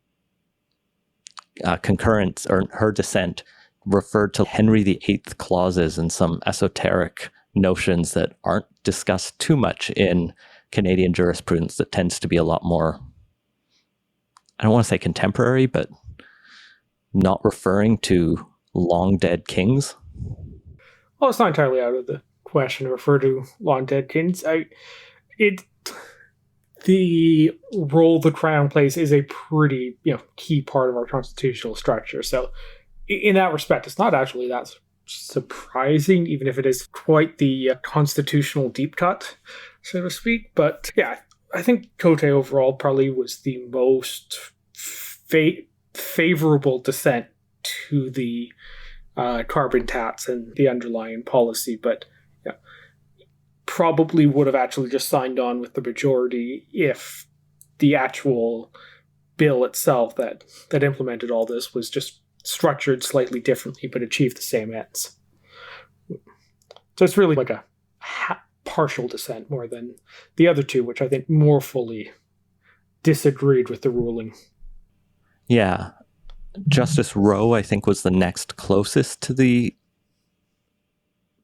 concurrence or her dissent referred to Henry VIII clauses and some esoteric notions that aren't discussed too much in Canadian jurisprudence that tends to be a lot more, I don't want to say contemporary, but not referring to long dead kings. Well, it's not entirely out of the question to refer to long dead kings. The role the crown plays is a pretty key part of our constitutional structure. So in that respect, it's not actually that surprising, even if it is quite the constitutional deep cut, so to speak. But yeah, I think Cote overall probably was the most favorable dissent to the carbon tax and the underlying policy, but probably would have actually just signed on with the majority if the actual bill itself that implemented all this was just structured slightly differently but achieved the same ends. So it's really like a partial dissent more than the other two, which I think more fully disagreed with the ruling. Yeah. Justice Rowe, I think, was the next closest to the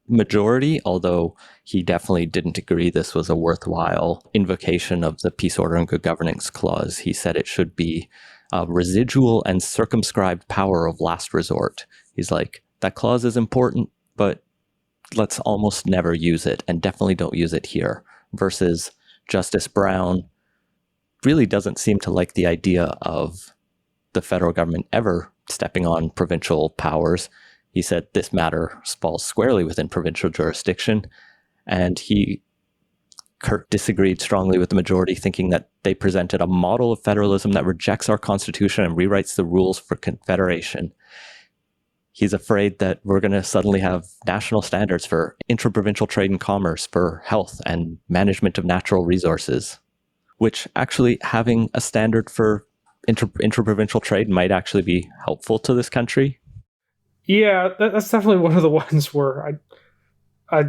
majority, although he definitely didn't agree this was a worthwhile invocation of the Peace, Order, and Good Governance Clause. He said it should be a residual and circumscribed power of last resort. He's like, that clause is important, but let's almost never use it, and definitely don't use it here. Versus Justice Brown really doesn't seem to like the idea of the federal government ever stepping on provincial powers. He said this matter falls squarely within provincial jurisdiction, and he disagreed strongly with the majority, thinking that they presented a model of federalism that rejects our constitution and rewrites the rules for confederation. He's afraid that we're going to suddenly have national standards for intra-provincial trade and commerce, for health and management of natural resources, which actually having a standard for intra-provincial trade might actually be helpful to this country. Yeah, that's definitely one of the ones where I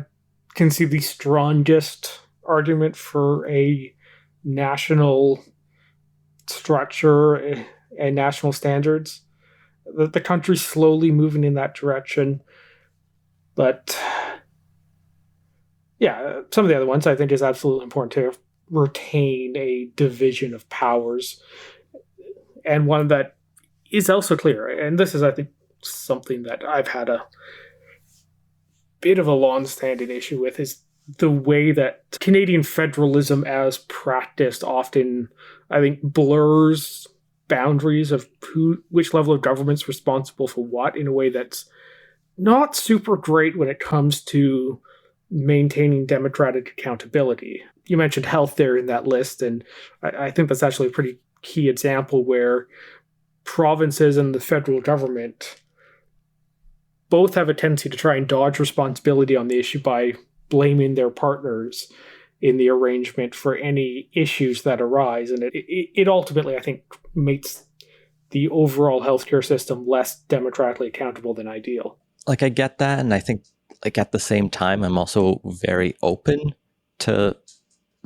can see the strongest argument for a national structure and national standards. The country's slowly moving in that direction. But yeah, some of the other ones I think is absolutely important to retain a division of powers. And one that is also clear, and this is, I think, something that I've had a bit of a long-standing issue with, is the way that Canadian federalism as practiced often, I think, blurs boundaries of which level of government's responsible for what in a way that's not super great when it comes to maintaining democratic accountability. You mentioned health there in that list, and I think that's actually a pretty key example where provinces and the federal government both have a tendency to try and dodge responsibility on the issue by blaming their partners in the arrangement for any issues that arise. And it ultimately, I think, makes the overall healthcare system less democratically accountable than ideal. Like, I get that. And I think, like, at the same time, I'm also very open to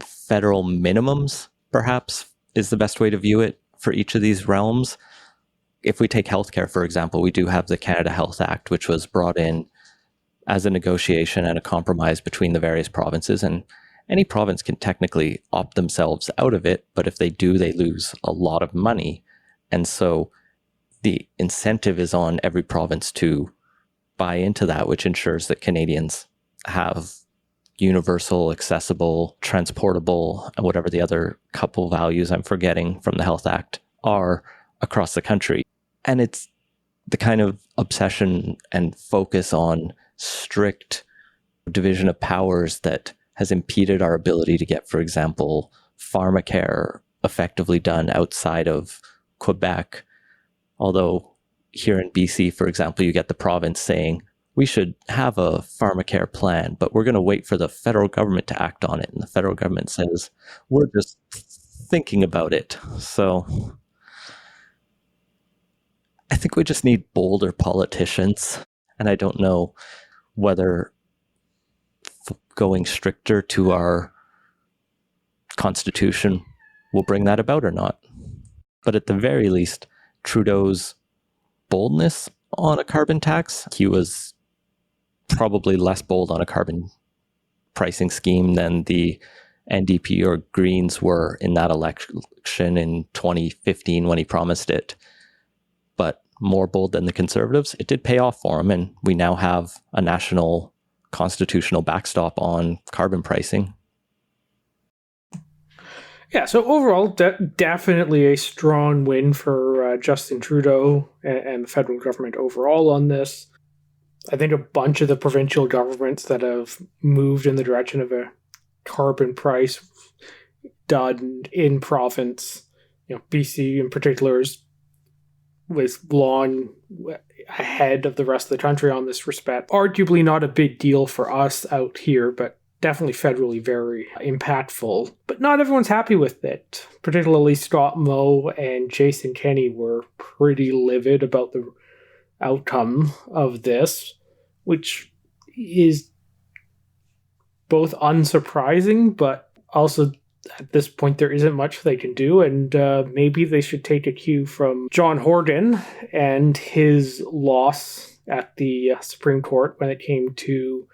federal minimums, perhaps, is the best way to view it for each of these realms. If we take healthcare, for example, we do have the Canada Health Act, which was brought in as a negotiation and a compromise between the various provinces. And any province can technically opt themselves out of it, but if they do, they lose a lot of money. And so the incentive is on every province to buy into that, which ensures that Canadians have universal, accessible, transportable, and whatever the other couple values I'm forgetting from the Health Act are across the country. And it's the kind of obsession and focus on strict division of powers that has impeded our ability to get, for example, pharmacare effectively done outside of Quebec. Although here in BC, for example, you get the province saying, we should have a pharmacare plan, but we're going to wait for the federal government to act on it. And the federal government says, we're just thinking about it. So I think we just need bolder politicians. And I don't know whether going stricter to our constitution will bring that about or not. But at the very least, Trudeau's boldness on a carbon tax, he was probably less bold on a carbon pricing scheme than the NDP or Greens were in that election in 2015 when he promised it. But more bold than the Conservatives, it did pay off for him, and we now have a national constitutional backstop on carbon pricing. Yeah, so overall, definitely a strong win for Justin Trudeau and the federal government overall on this. I think a bunch of the provincial governments that have moved in the direction of a carbon price done in province, BC in particular was long ahead of the rest of the country on this respect. Arguably not a big deal for us out here, but definitely federally very impactful. But not everyone's happy with it. Particularly Scott Moe and Jason Kenney were pretty livid about the outcome of this, which is both unsurprising, but also at this point there isn't much they can do, and maybe they should take a cue from John Horgan and his loss at the Supreme Court when it came to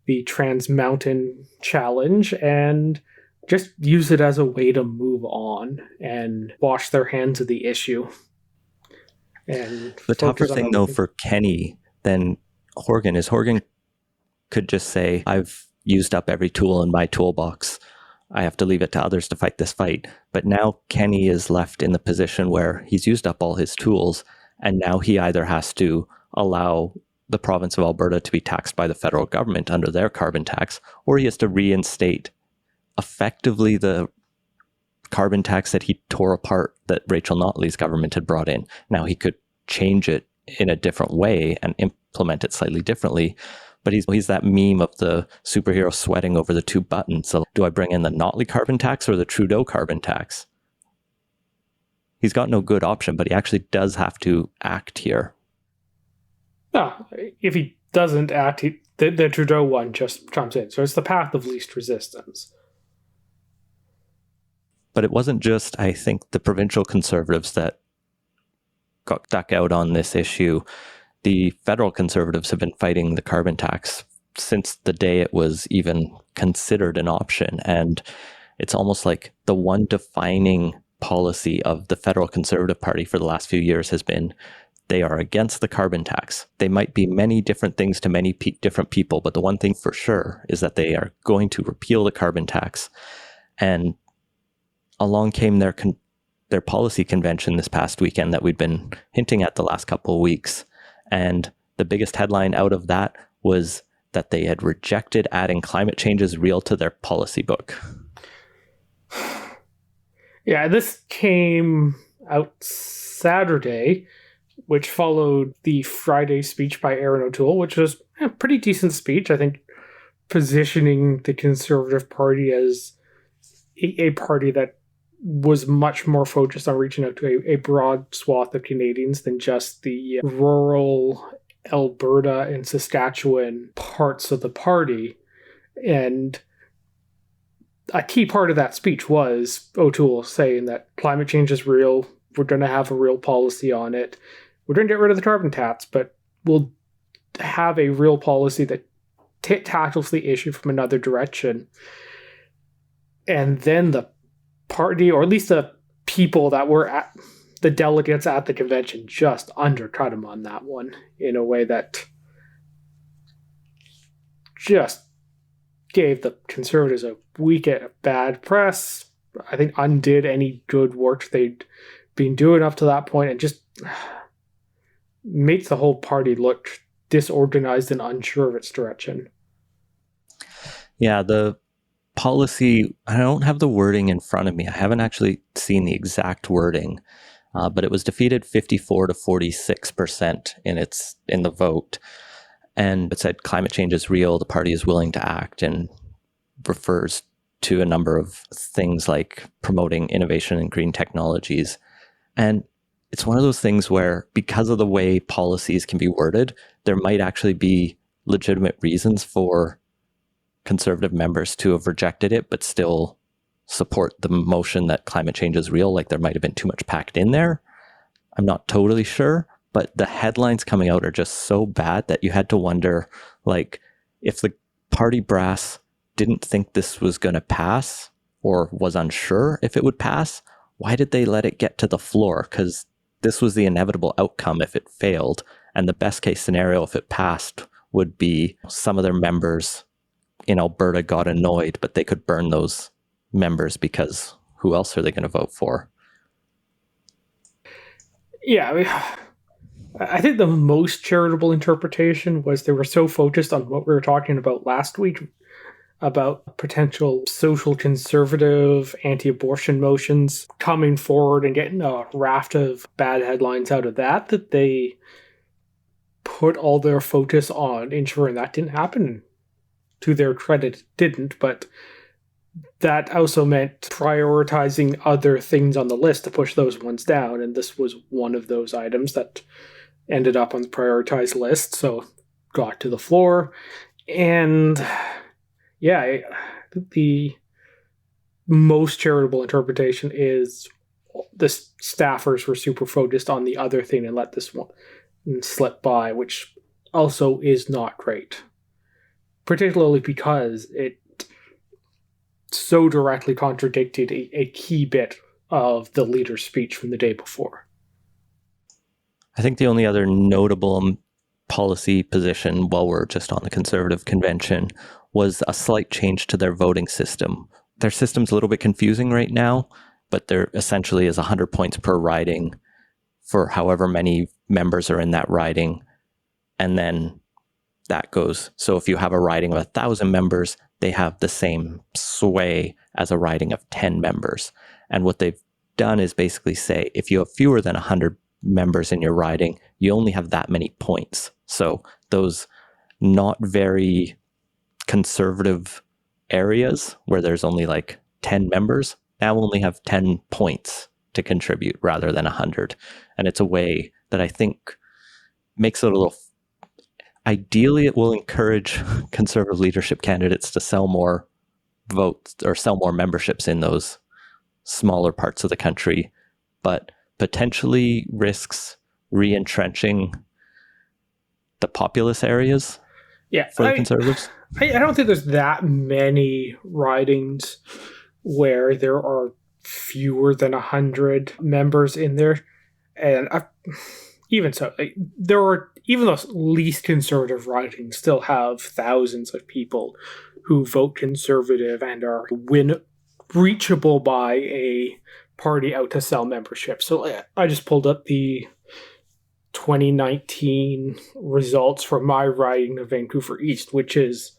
the Trans Mountain Challenge, and just use it as a way to move on and wash their hands of the issue. And the tougher thing, though, for Kenney than Horgan is Horgan could just say, I've used up every tool in my toolbox. I have to leave it to others to fight this fight. But now Kenney is left in the position where he's used up all his tools, and now he either has to allow the province of Alberta to be taxed by the federal government under their carbon tax, or he has to reinstate effectively the carbon tax that he tore apart that Rachel Notley's government had brought in. Now he could change it in a different way and implement it slightly differently, but he's that meme of the superhero sweating over the two buttons. So do I bring in the Notley carbon tax or the Trudeau carbon tax? He's got no good option, but he actually does have to act here. No, if he doesn't act, the Trudeau one just comes in. So it's the path of least resistance. But it wasn't just, I think, the provincial Conservatives that got stuck out on this issue. The federal Conservatives have been fighting the carbon tax since the day it was even considered an option. And it's almost like the one defining policy of the federal Conservative Party for the last few years has been they are against the carbon tax. They might be many different things to many different people, but the one thing for sure is that they are going to repeal the carbon tax. And along came their policy convention this past weekend that we'd been hinting at the last couple of weeks. And the biggest headline out of that was that they had rejected adding climate change is real to their policy book. Yeah, this came out Saturday, which followed the Friday speech by Erin O'Toole, which was a pretty decent speech, I think, positioning the Conservative Party as a party that was much more focused on reaching out to a broad swath of Canadians than just the rural Alberta and Saskatchewan parts of the party. And a key part of that speech was O'Toole saying that climate change is real. We're going to have a real policy on it. We're going to get rid of the carbon tax, but we'll have a real policy that tackles the issue from another direction. And then the party, or at least the people that were at the delegates at the convention, just undercut him on that one in a way that just gave the Conservatives a week at bad press. I think undid any good work they'd been doing up to that point, and just makes the whole party look disorganized and unsure of its direction. Yeah, the policy, I don't have the wording in front of me. I haven't actually seen the exact wording, but it was defeated 54 to 46% in the vote. And it said climate change is real, the party is willing to act, and refers to a number of things like promoting innovation and green technologies. And it's one of those things where, because of the way policies can be worded, there might actually be legitimate reasons for conservative members to have rejected it, but still support the motion that climate change is real. Like there might have been too much packed in there. I'm not totally sure, but the headlines coming out are just so bad that you had to wonder, like, if the party brass didn't think this was going to pass or was unsure if it would pass, why did they let it get to the floor? Because this was the inevitable outcome if it failed. And the best case scenario, if it passed, would be some of their members in Alberta got annoyed, but they could burn those members because who else are they going to vote for? Yeah, I think the most charitable interpretation was they were so focused on what we were talking about last week about potential social conservative anti-abortion motions coming forward and getting a raft of bad headlines out of that they put all their focus on ensuring that didn't happen. To their credit, it didn't, but that also meant prioritizing other things on the list to push those ones down, and this was one of those items that ended up on the prioritized list, so got to the floor. And yeah, the most charitable interpretation is the staffers were super focused on the other thing and let this one slip by, which also is not great. Particularly because it so directly contradicted a key bit of the leader's speech from the day before. I think the only other notable policy position, while we're just on the Conservative convention, was a slight change to their voting system. Their system's a little bit confusing right now, but there essentially is 100 points per riding for however many members are in that riding. And then that goes. So if you have a riding of 1,000 members, they have the same sway as a riding of 10 members. And what they've done is basically say, if you have fewer than 100 members in your riding, you only have that many points. So those not very conservative areas where there's only like 10 members now only have 10 points to contribute rather than 100. And it's a way that I think makes it a little... Ideally, it will encourage conservative leadership candidates to sell more votes or sell more memberships in those smaller parts of the country, but potentially risks re-entrenching the populous areas for the Conservatives. I don't think there's that many ridings where there are fewer than 100 members in there. And even so, there are... Even those least conservative ridings still have thousands of people who vote conservative and are reachable by a party out to sell membership. So I just pulled up the 2019 results for my riding of Vancouver East, which is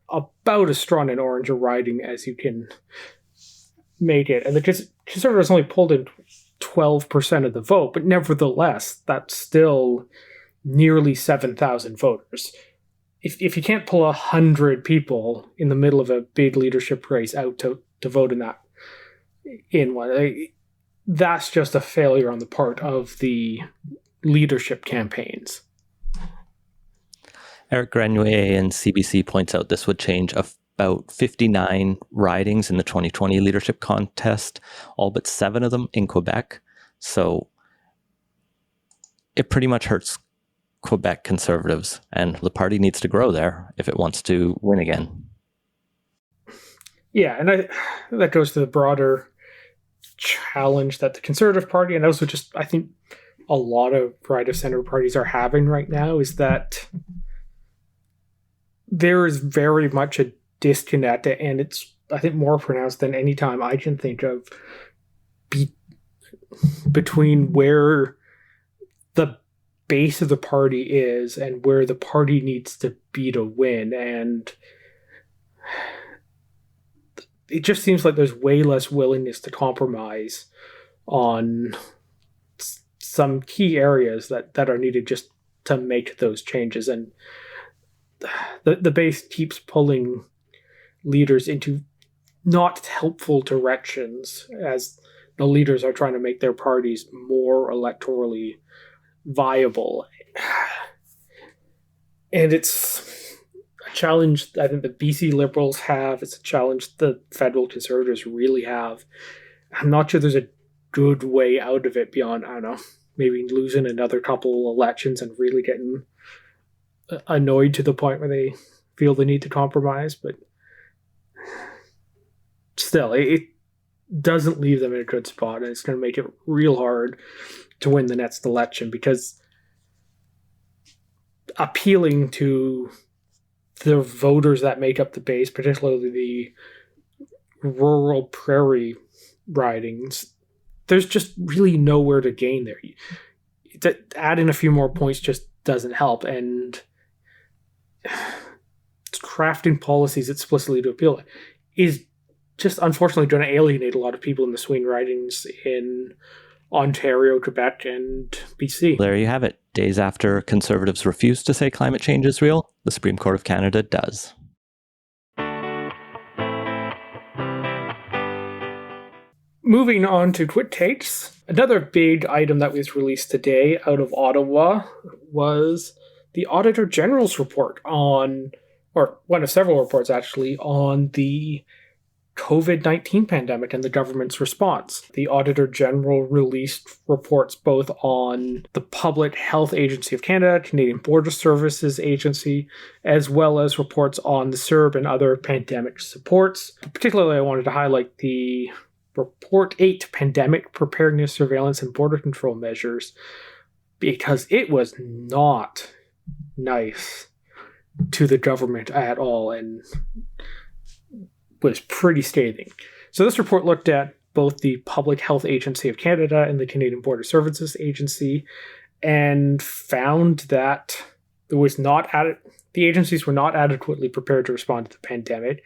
about as strong an orange a riding as you can make it. And the Conservatives only pulled in 12% of the vote, but nevertheless, that's still nearly 7,000 voters. If you can't pull 100 people in the middle of a big leadership race out to vote in one, that's just a failure on the part of the leadership campaigns. Eric Grenier in CBC points out this would change about 59 ridings in the 2020 leadership contest, all but 7 of them in Quebec. So it pretty much hurts Quebec Conservatives, and the party needs to grow there if it wants to win again. Yeah, and that goes to the broader challenge that the Conservative Party, and also just, I think, a lot of right-of-center parties are having right now, is that there is very much a disconnect, and it's, I think, more pronounced than any time I can think of, between where the base of the party is and where the party needs to be to win. And it just seems like there's way less willingness to compromise on some key areas that are needed just to make those changes. And the base keeps pulling leaders into not helpful directions as the leaders are trying to make their parties more electorally viable. And it's, a challenge I think the BC Liberals have. It's a challenge the federal Conservatives really have. I'm not sure there's a good way out of it beyond, I don't know, maybe losing another couple elections and really getting annoyed to the point where they feel the need to compromise. But still, it doesn't leave them in a good spot, and it's going to make it real hard to win the next election, because appealing to the voters that make up the base, particularly the rural prairie ridings, there's just really nowhere to gain there. Adding a few more points just doesn't help, and crafting policies explicitly to appeal is just unfortunately going to alienate a lot of people in the swing ridings in Ontario, Quebec, and BC. There you have it. Days after Conservatives refuse to say climate change is real, the Supreme Court of Canada does. Moving on to Quick Takes, another big item that was released today out of Ottawa was the Auditor General's report on, or one of several reports actually, on the COVID-19 pandemic and the government's response. The Auditor General released reports both on the Public Health Agency of Canada, Canadian Border Services Agency, as well as reports on the CERB and other pandemic supports. Particularly, I wanted to highlight the Report 8, Pandemic Preparedness, Surveillance, and Border Control Measures, because it was not nice to the government at all, and was pretty scathing. So this report looked at both the Public Health Agency of Canada and the Canadian Border Services Agency, and found that the agencies were not adequately prepared to respond to the pandemic,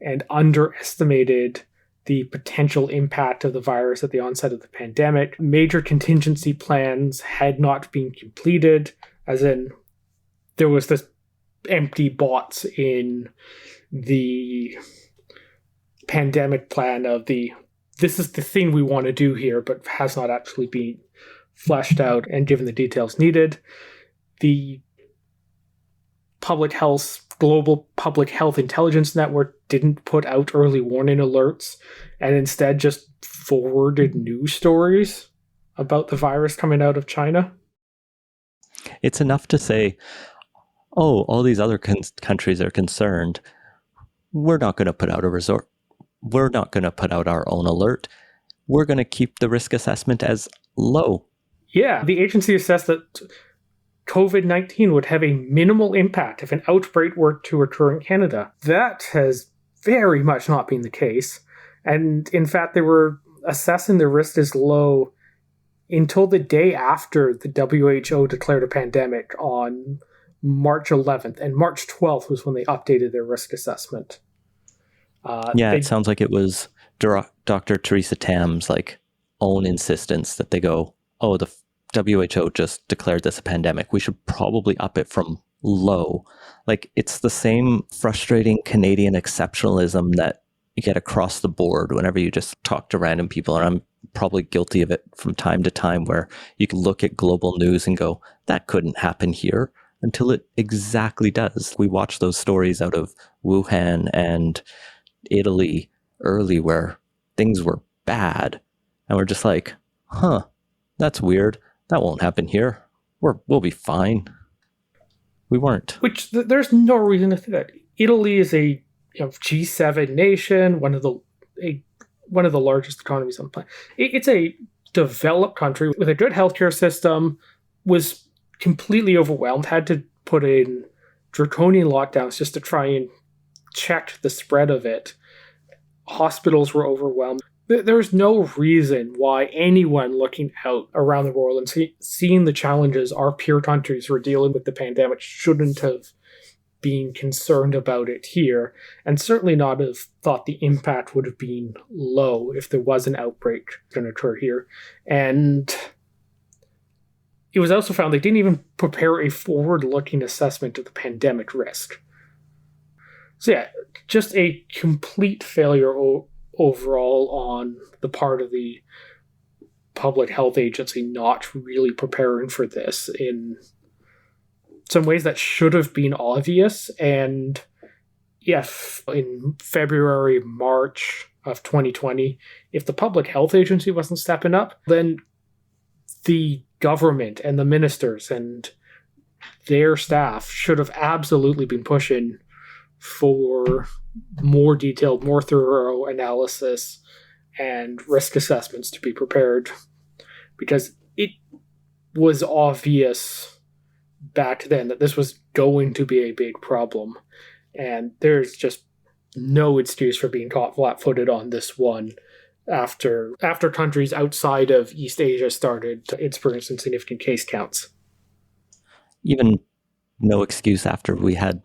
and underestimated the potential impact of the virus at the onset of the pandemic. Major contingency plans had not been completed, as in there was this empty box in the pandemic plan of this is the thing we want to do here, but has not actually been fleshed out and given the details needed. The Global Public Health Intelligence Network didn't put out early warning alerts, and instead just forwarded news stories about the virus coming out of China. It's enough to say, oh, all these other countries are concerned. We're not going to put out We're not going to put out our own alert. We're going to keep the risk assessment as low. Yeah, the agency assessed that COVID-19 would have a minimal impact if an outbreak were to occur in Canada. That has very much not been the case. And in fact, they were assessing the risk as low until the day after the WHO declared a pandemic on March 11th. And March 12th was when they updated their risk assessment. It sounds like it was Dr. Theresa Tam's own insistence that they go, oh, the WHO just declared this a pandemic. We should probably up it from low. It's the same frustrating Canadian exceptionalism that you get across the board whenever you just talk to random people. And I'm probably guilty of it from time to time, where you can look at global news and go, that couldn't happen here, until it exactly does. We watch those stories out of Wuhan and Italy early where things were bad, and we're just like, that's weird. That won't happen here. We'll be fine. We weren't. Which there's no reason to think that. Italy is a G7 nation, one of the largest economies on the planet. It's a developed country with a good healthcare system, was completely overwhelmed, had to put in draconian lockdowns just to try and check the spread of it. Hospitals were overwhelmed. There's no reason why anyone looking out around the world and seeing the challenges our peer countries were dealing with the pandemic shouldn't have been concerned about it here, and certainly not have thought the impact would have been low if there was an outbreak going to occur here. And it was also found they didn't even prepare a forward-looking assessment of the pandemic risk. So yeah, just a complete failure overall on the part of the Public Health Agency, not really preparing for this in some ways that should have been obvious. And if in February, March of 2020, if the Public Health Agency wasn't stepping up, then the government and the ministers and their staff should have absolutely been pushing for more detailed, more thorough analysis and risk assessments to be prepared, because it was obvious back then that this was going to be a big problem. And there's just no excuse for being caught flat-footed on this one after countries outside of East Asia started to experience some significant case counts. Even no excuse after we had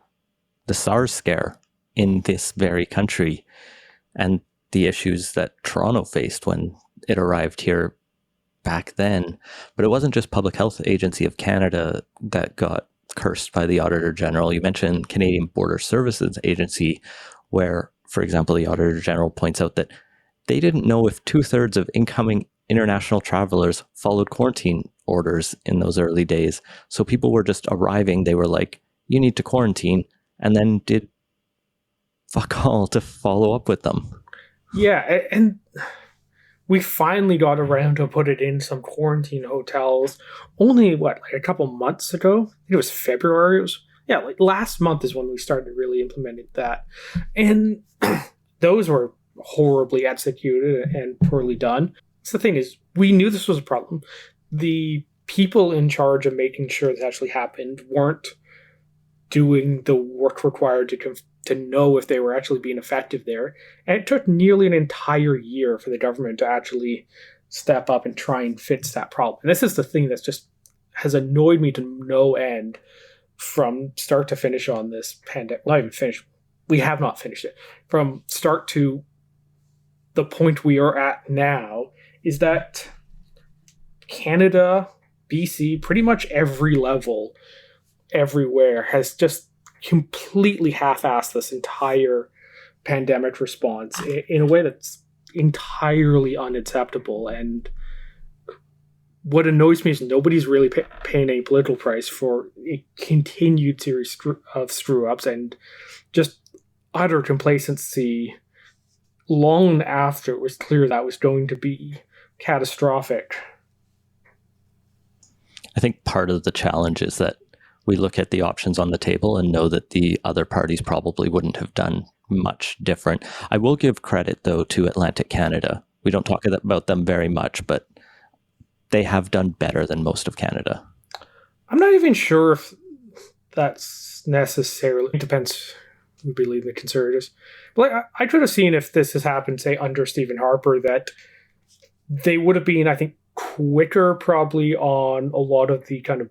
the SARS scare in this very country and the issues that Toronto faced when it arrived here back then. But it wasn't just Public Health Agency of Canada that got cursed by the Auditor General. You mentioned Canadian Border Services Agency, where, for example, the Auditor General points out that they didn't know if 2/3 of incoming international travelers followed quarantine orders in those early days. So people were just arriving. They were like, you need to quarantine, and then did fuck all to follow up with them. Yeah, and we finally got around to put it in some quarantine hotels only, a couple months ago? I think it was February. Last month is when we started really implementing that. And those were horribly executed and poorly done. So the thing is, we knew this was a problem. The people in charge of making sure this actually happened weren't doing the work required to know if they were actually being effective there. And it took nearly an entire year for the government to actually step up and try and fix that problem. And this is the thing that's just has annoyed me to no end from start to finish on this pandemic. Not even finished. We have not finished it. From start to the point we are at now is that Canada, BC, pretty much every level, everywhere, has just completely half-assed this entire pandemic response in a way that's entirely unacceptable. And what annoys me is nobody's really paying any political price for a continued series of screw-ups and just utter complacency long after it was clear that was going to be catastrophic. I think part of the challenge is that we look at the options on the table and know that the other parties probably wouldn't have done much different. I will give credit, though, to Atlantic Canada. We don't talk about them very much, but they have done better than most of Canada. I'm not even sure if that's necessarily... It depends who believe the Conservatives. But I could have seen if this has happened, say, under Stephen Harper, that they would have been, I think, quicker probably on a lot of the kind of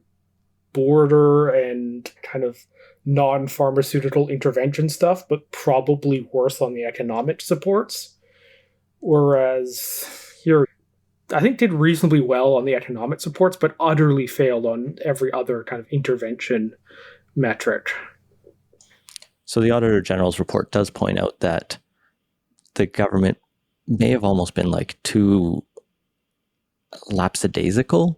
border and kind of non-pharmaceutical intervention stuff, but probably worse on the economic supports. Whereas here, I think did reasonably well on the economic supports, but utterly failed on every other kind of intervention metric. So the Auditor General's report does point out that the government may have almost been like too lapsadaisical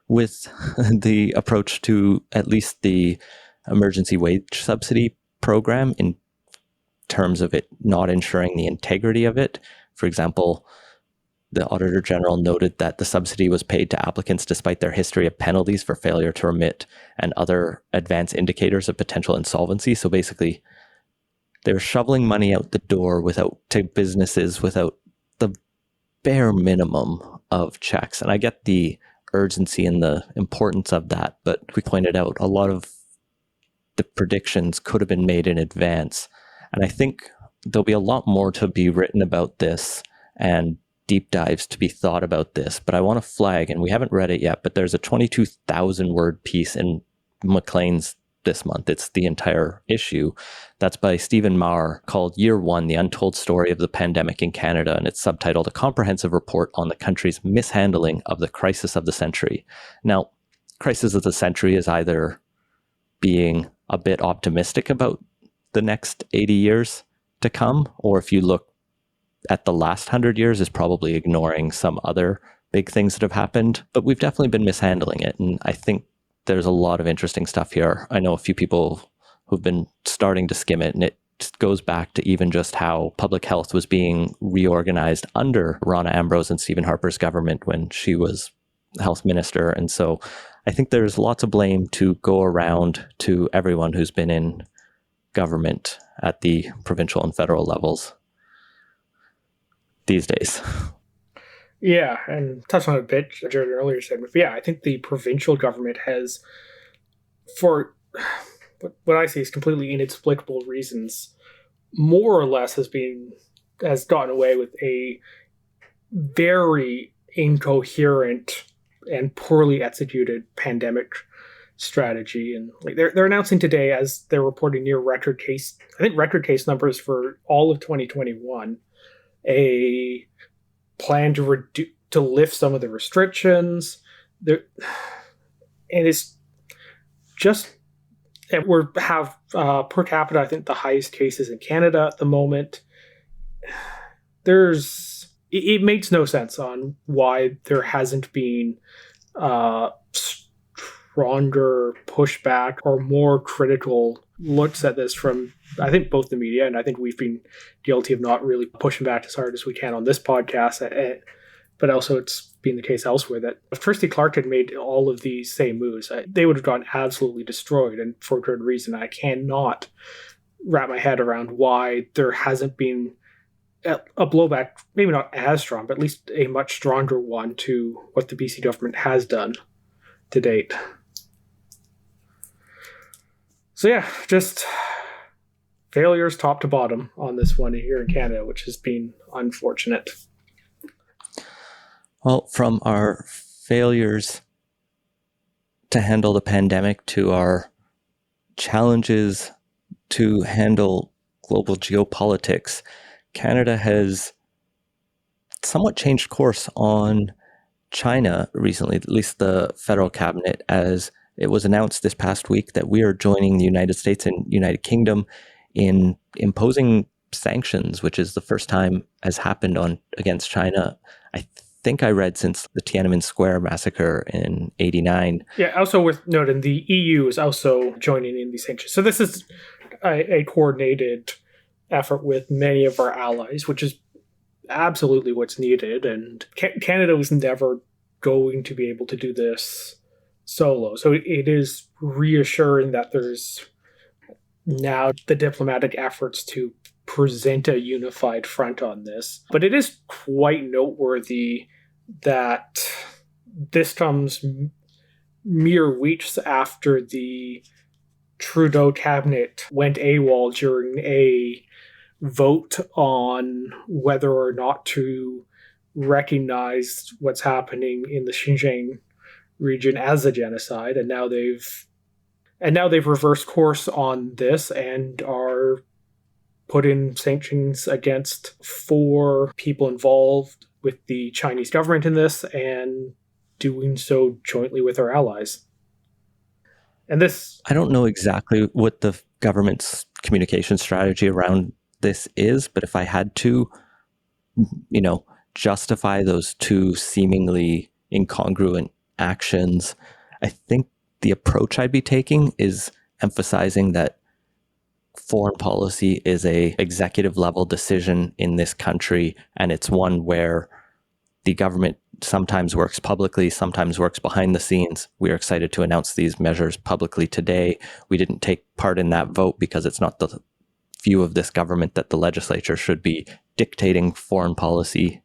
with the approach to at least the emergency wage subsidy program in terms of it not ensuring the integrity of it. For example, the Auditor General noted that the subsidy was paid to applicants despite their history of penalties for failure to remit and other advanced indicators of potential insolvency. So basically, they were shoveling money out the door to businesses without the bare minimum of checks. And I get the urgency and the importance of that, but we pointed out a lot of the predictions could have been made in advance. And I think there'll be a lot more to be written about this and deep dives to be thought about this. But I want to flag, and we haven't read it yet, but there's a 22,000 word piece in Maclean's this month. It's the entire issue. That's by Stephen Maher, called Year One, The Untold Story of the Pandemic in Canada. And it's subtitled A Comprehensive Report on the Country's Mishandling of the Crisis of the Century. Now, crisis of the century is either being a bit optimistic about the next 80 years to come, or if you look at the last 100 years, is probably ignoring some other big things that have happened. But we've definitely been mishandling it. And I think there's a lot of interesting stuff here. I know a few people who've been starting to skim it, and it goes back to even just how public health was being reorganized under Ronna Ambrose and Stephen Harper's government when she was health minister. And so I think there's lots of blame to go around to everyone who's been in government at the provincial and federal levels these days. Yeah, and touched on it a bit, Jared earlier said, but yeah, I think the provincial government has, for what I see is completely inexplicable reasons, more or less has gotten away with a very incoherent and poorly executed pandemic strategy. And like they're announcing today, as they're reporting near record case numbers for all of 2021, a plan to lift some of the restrictions. And it's just, and we have per capita, I think, the highest cases in Canada at the moment. It makes no sense on why there hasn't been stronger pushback or more critical looks at this from, I think, both the media, and I think we've been guilty of not really pushing back as hard as we can on this podcast. But also it's been the case elsewhere that if Christy Clark had made all of these same moves, they would have gotten absolutely destroyed, and for good reason. I cannot wrap my head around why there hasn't been a blowback, maybe not as strong, but at least a much stronger one to what the BC government has done to date. So yeah, just failures top to bottom on this one here in Canada, which has been unfortunate. Well, from our failures to handle the pandemic to our challenges to handle global geopolitics, Canada has somewhat changed course on China recently, at least the federal cabinet, as it was announced this past week that we are joining the United States and United Kingdom in imposing sanctions, which is the first time has happened against China, I think I read, since the Tiananmen Square massacre in 1989. Yeah, also worth noting, the EU is also joining in these sanctions. So this is a coordinated effort with many of our allies, which is absolutely what's needed. And Canada was never going to be able to do this solo. So it is reassuring that there's now the diplomatic efforts to present a unified front on this. But it is quite noteworthy that this comes mere weeks after the Trudeau cabinet went AWOL during a vote on whether or not to recognize what's happening in the Xinjiang region as a genocide, and now they've reversed course on this and are put in sanctions against 4 people involved with the Chinese government in this, and doing so jointly with our allies. And this, I don't know exactly what the government's communication strategy around this is, but if I had to, justify those 2 seemingly incongruent actions, I think the approach I'd be taking is emphasizing that foreign policy is a executive level decision in this country, and it's one where the government sometimes works publicly, sometimes works behind the scenes. We are excited to announce these measures publicly today. We didn't take part in that vote because it's not the view of this government that the legislature should be dictating foreign policy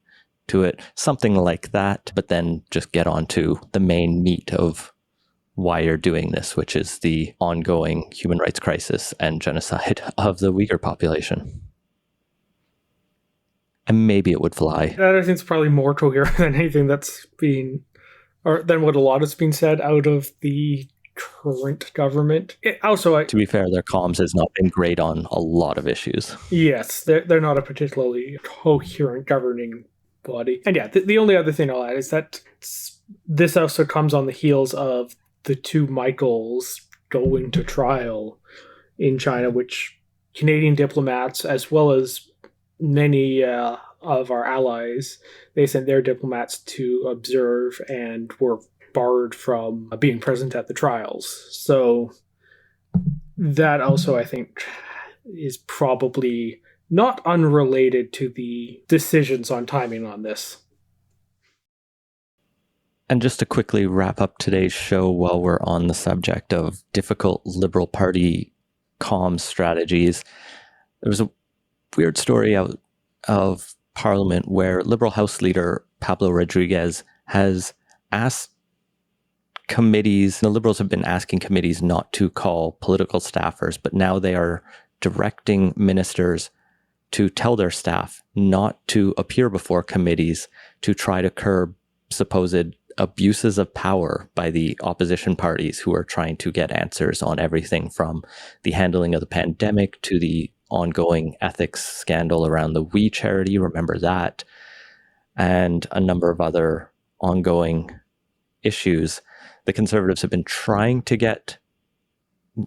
to it, something like that, but then just get on to the main meat of why you're doing this, which is the ongoing human rights crisis and genocide of the Uyghur population. And maybe it would fly. that I think is probably more coherent than anything that's been, or than what a lot has been said out of the current government. To be fair, their comms has not been great on a lot of issues. Yes, they're not a particularly coherent governing body. And yeah, the only other thing I'll add is that this also comes on the heels of the 2 Michaels going to trial in China, which Canadian diplomats, as well as many of our allies, they sent their diplomats to observe and were barred from being present at the trials. So that also, I think, is probably not unrelated to the decisions on timing on this. And just to quickly wrap up today's show while we're on the subject of difficult Liberal Party comms strategies, there was a weird story out of Parliament where Liberal House Leader Pablo Rodriguez has asked committees, the Liberals have been asking committees not to call political staffers, but now they are directing ministers to tell their staff not to appear before committees to try to curb supposed abuses of power by the opposition parties who are trying to get answers on everything from the handling of the pandemic to the ongoing ethics scandal around the We charity, remember that, and a number of other ongoing issues. The Conservatives have been trying to get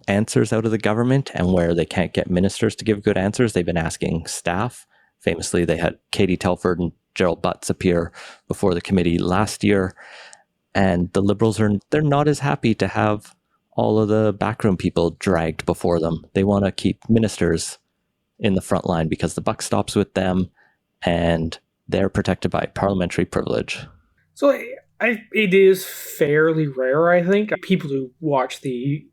answers out of the government, and where they can't get ministers to give good answers, they've been asking staff. Famously, they had Katie Telford and Gerald Butts appear before the committee last year, and the Liberals they're not as happy to have all of the backroom people dragged before them. They want to keep ministers in the front line because the buck stops with them, and they're protected by parliamentary privilege. So it is fairly rare, I think. People who watch the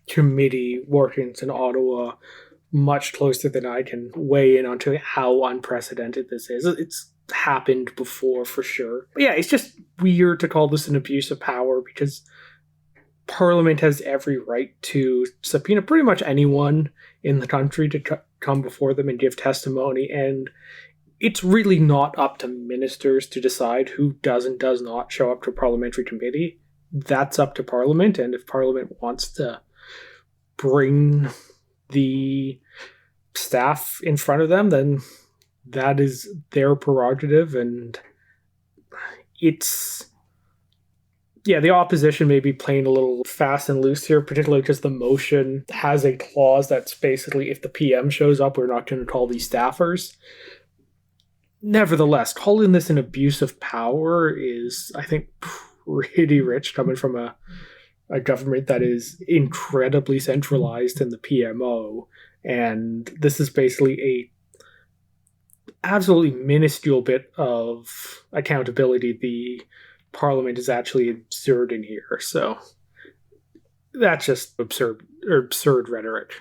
committee workings in Ottawa much closer than I can weigh in onto how unprecedented this is. It's happened before for sure. But yeah, it's just weird to call this an abuse of power because Parliament has every right to subpoena pretty much anyone in the country to come before them and give testimony, and it's really not up to ministers to decide who does and does not show up to a parliamentary committee. That's up to Parliament, and if Parliament wants to bring the staff in front of them, then that is their prerogative, and it's... Yeah, the opposition may be playing a little fast and loose here, particularly because the motion has a clause that's basically, if the PM shows up, we're not going to call these staffers. Nevertheless, calling this an abuse of power is, I think, pretty rich coming from a government that is incredibly centralized in the PMO. And this is basically a absolutely minuscule bit of accountability the Parliament is actually inserting here. So that's just absurd rhetoric.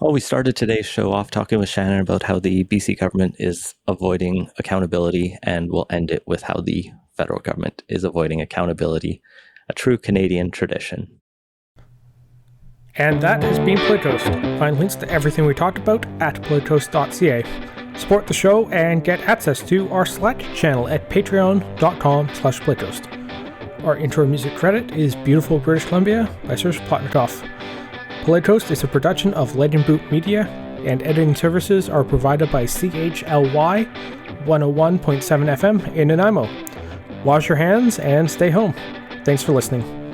Well, we started today's show off talking with Shannon about how the BC government is avoiding accountability, and we'll end it with how the federal government is avoiding accountability, a true Canadian tradition. And that has been Playtoast. Find links to everything we talked about at playtoast.ca. Support the show and get access to our Slack channel at patreon.com/playtoast. Our intro music credit is Beautiful British Columbia by Serge Plotnikoff. Playtoast is a production of Lead and Boot Media, and editing services are provided by CHLY 101.7 FM in Nanaimo. Wash your hands and stay home. Thanks for listening.